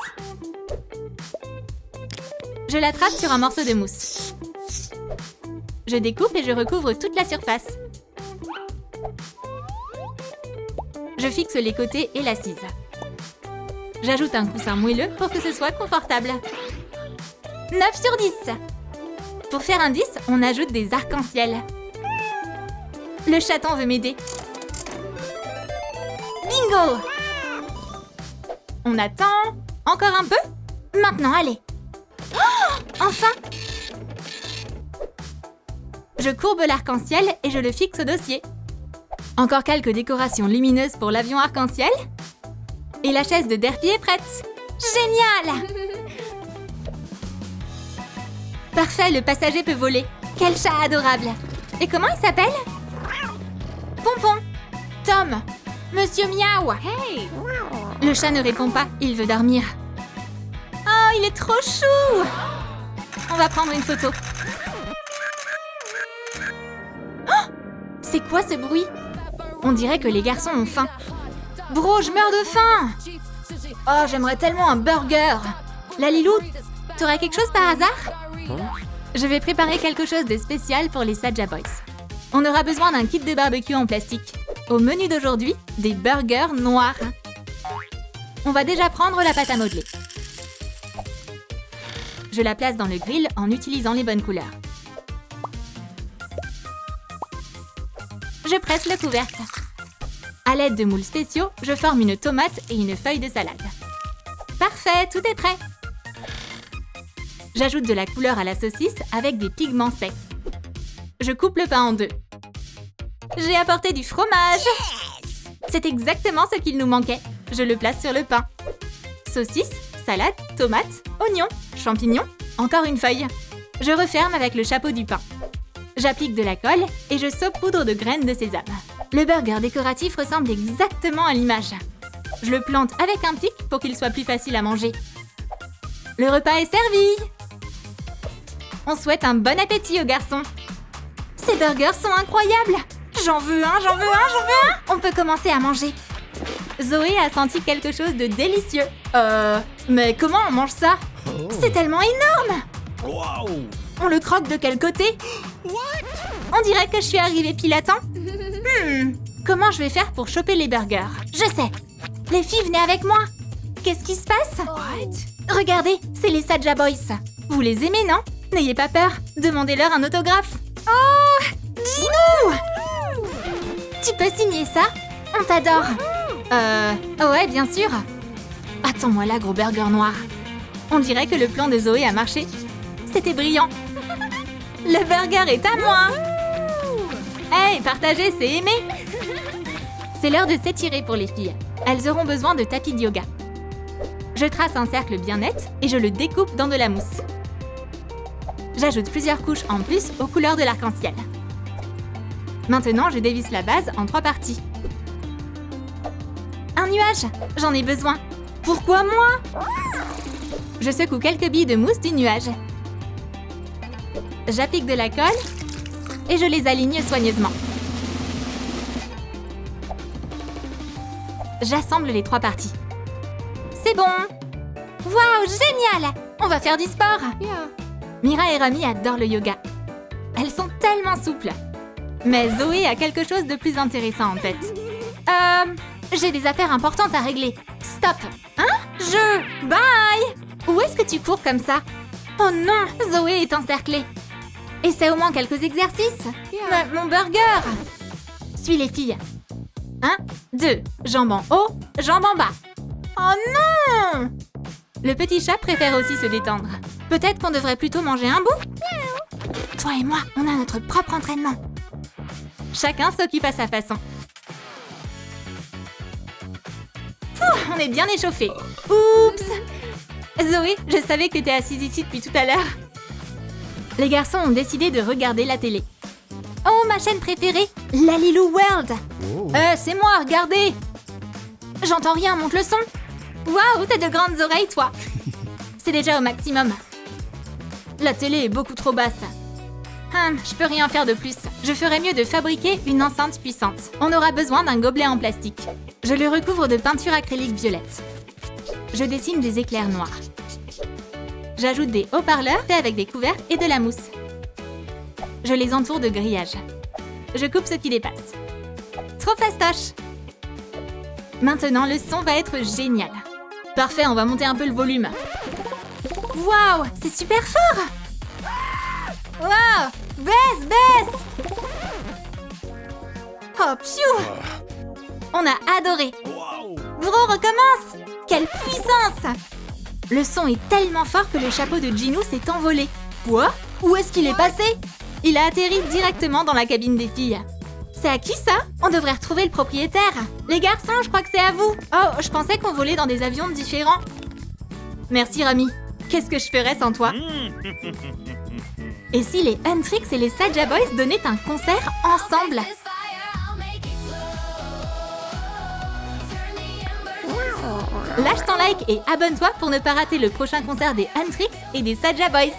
Je l'attrape sur un morceau de mousse. Je découpe et je recouvre toute la surface. Je fixe les côtés et l'assise. J'ajoute un coussin moelleux pour que ce soit confortable. 9 sur 10. Pour faire un 10, on ajoute des arcs-en-ciel. Le chaton veut m'aider. Bingo! On attend. Encore un peu? Maintenant, allez. Oh, enfin! Je courbe l'arc-en-ciel et je le fixe au dossier. Encore quelques décorations lumineuses pour l'avion arc-en-ciel. Et la chaise de Derpy est prête. Génial! Parfait, le passager peut voler. Quel chat adorable! Et comment il s'appelle? Pompon! Tom! Monsieur Miaou! Hey. Le chat ne répond pas, il veut dormir. Oh, il est trop chou! On va prendre une photo. Oh! C'est quoi ce bruit? On dirait que les garçons ont faim. Bro, je meurs de faim! Oh, j'aimerais tellement un burger! Lalilou, t'aurais quelque chose par hasard? Je vais préparer quelque chose de spécial pour les Saja Boys. On aura besoin d'un kit de barbecue en plastique. Au menu d'aujourd'hui, des burgers noirs. On va déjà prendre la pâte à modeler. Je la place dans le grill en utilisant les bonnes couleurs. Je presse le couvercle. À l'aide de moules spéciaux, je forme une tomate et une feuille de salade. Parfait, tout est prêt. J'ajoute de la couleur à la saucisse avec des pigments secs. Je coupe le pain en deux. J'ai apporté du fromage. C'est exactement ce qu'il nous manquait. Je le place sur le pain. Saucisse, salade, tomate, oignons, champignons, encore une feuille. Je referme avec le chapeau du pain. J'applique de la colle et je saupoudre de graines de sésame. Le burger décoratif ressemble exactement à l'image. Je le plante avec un pic pour qu'il soit plus facile à manger. Le repas est servi. On souhaite un bon appétit aux garçons. Ces burgers sont incroyables. J'en veux un, j'en veux un, j'en veux un. On peut commencer à manger. Zoé a senti quelque chose de délicieux. Mais comment on mange ça? C'est tellement énorme. On le croque de quel côté? On dirait que je suis arrivée pile à temps. Comment je vais faire pour choper les burgers? Je sais. Les filles, venez avec moi. Qu'est-ce qui se passe? Regardez, c'est les Saja Boys. Vous les aimez, non? N'ayez pas peur. Demandez-leur un autographe. Oh, Ginou! Tu peux signer ça? On t'adore. Ouais, bien sûr. Attends-moi là, gros burger noir. On dirait que le plan de Zoé a marché. C'était brillant. Le burger est à moi. Hey, partager, c'est aimer. C'est l'heure de s'étirer pour les filles. Elles auront besoin de tapis de yoga. Je trace un cercle bien net et je le découpe dans de la mousse. J'ajoute plusieurs couches en plus aux couleurs de l'arc-en-ciel. Maintenant, je dévisse la base en 3 parties. Un nuage, j'en ai besoin. Pourquoi moi? Je secoue quelques billes de mousse du nuage. J'applique de la colle et je les aligne soigneusement. J'assemble les 3 parties. C'est bon! Waouh, génial! On va faire du sport! Yeah. Mira et Remy adorent le yoga. Elles sont tellement souples. Mais Zoé a quelque chose de plus intéressant en tête. J'ai des affaires importantes à régler. Stop! Hein? Bye! Où est-ce que tu cours comme ça? Oh non! Zoé est encerclée. Essaie au moins quelques exercices. Yeah. Mon burger! Suis les filles. 1, 2, jambes en haut, jambes en bas. Oh non! Le petit chat préfère aussi se détendre. Peut-être qu'on devrait plutôt manger un bout? Toi et moi, on a notre propre entraînement. Chacun s'occupe à sa façon. on est bien échauffé. Oups! Zoé, je savais que t'étais assise ici depuis tout à l'heure. Les garçons ont décidé de regarder la télé. Oh, ma chaîne préférée, Lalilou World. C'est moi, regardez. J'entends rien, monte le son. Waouh, t'as de grandes oreilles, toi. C'est déjà au maximum. La télé est beaucoup trop basse. Je peux rien faire de plus. Je ferais mieux de fabriquer une enceinte puissante. On aura besoin d'un gobelet en plastique. Je le recouvre de peinture acrylique violette. Je dessine des éclairs noirs. J'ajoute des haut-parleurs faits avec des couvercles et de la mousse. Je les entoure de grillages. Je coupe ce qui dépasse. Trop fastoche! Maintenant, le son va être génial. Parfait, on va monter un peu le volume. Waouh, c'est super fort! Waouh! Baisse! Oh, pfiou! On a adoré! Gros, recommence! Quelle puissance! Le son est tellement fort que le chapeau de Ginou s'est envolé. Quoi? Où est-ce qu'il est passé? Il a atterri directement dans la cabine des filles. C'est à qui ça? On devrait retrouver le propriétaire. Les garçons, je crois que c'est à vous. Oh, je pensais qu'on volait dans des avions différents. Merci Rami. Qu'est-ce que je ferais sans toi? Et si les Huntrix et les Saja Boys donnaient un concert ensemble? Lâche ton like et abonne-toi pour ne pas rater le prochain concert des Huntrix et des Saja Boys.